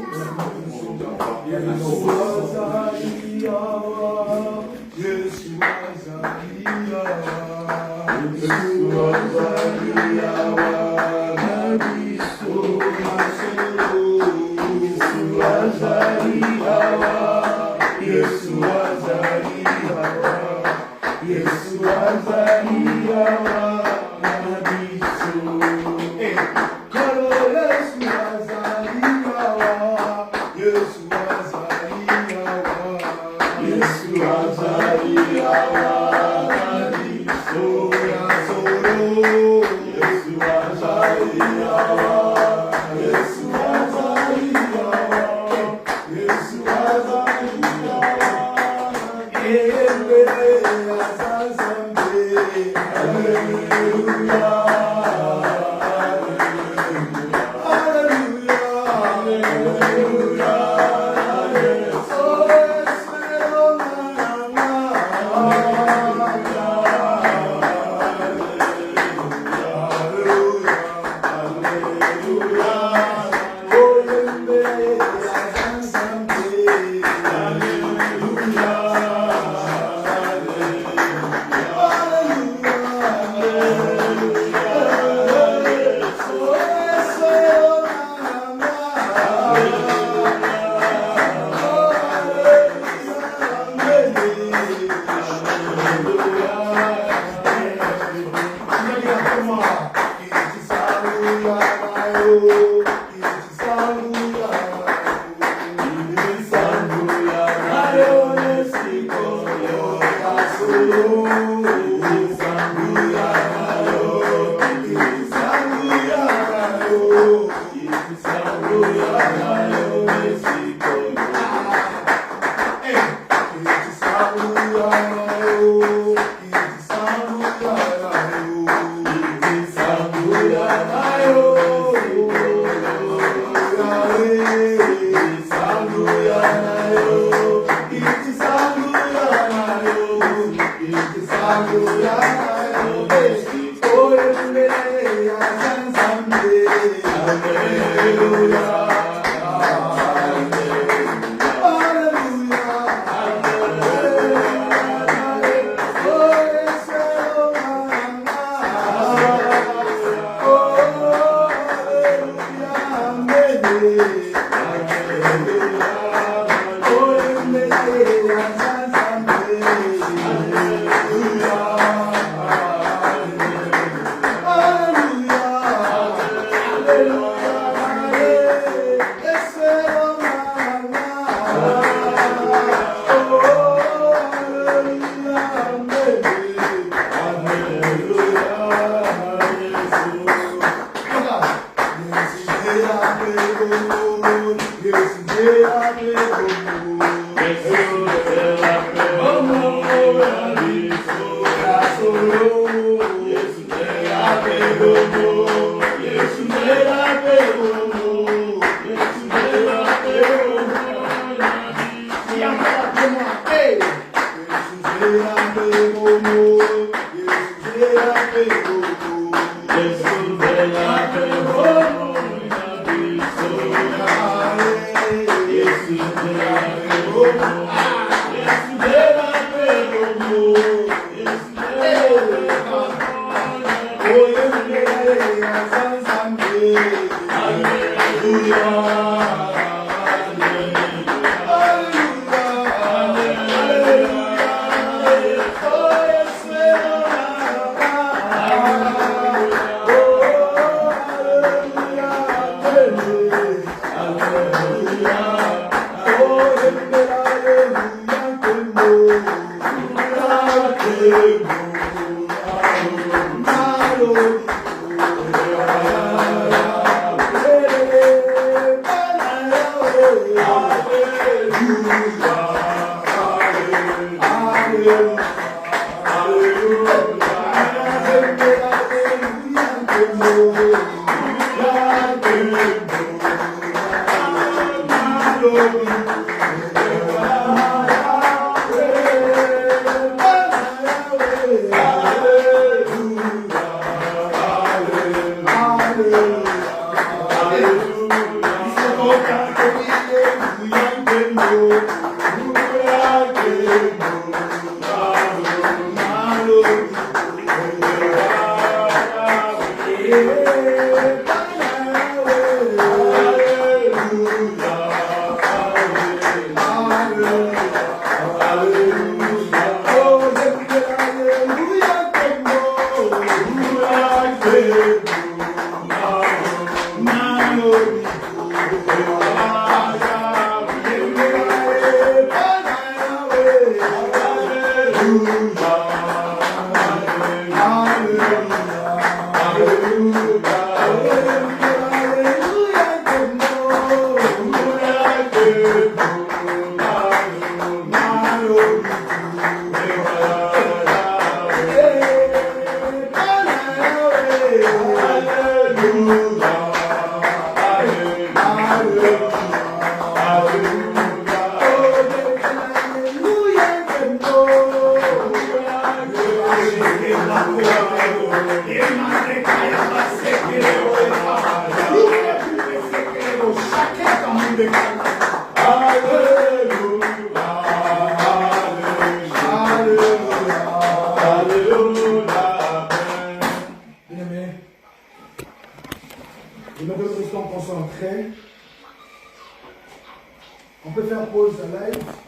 Hallelujah. On peut faire pause à live.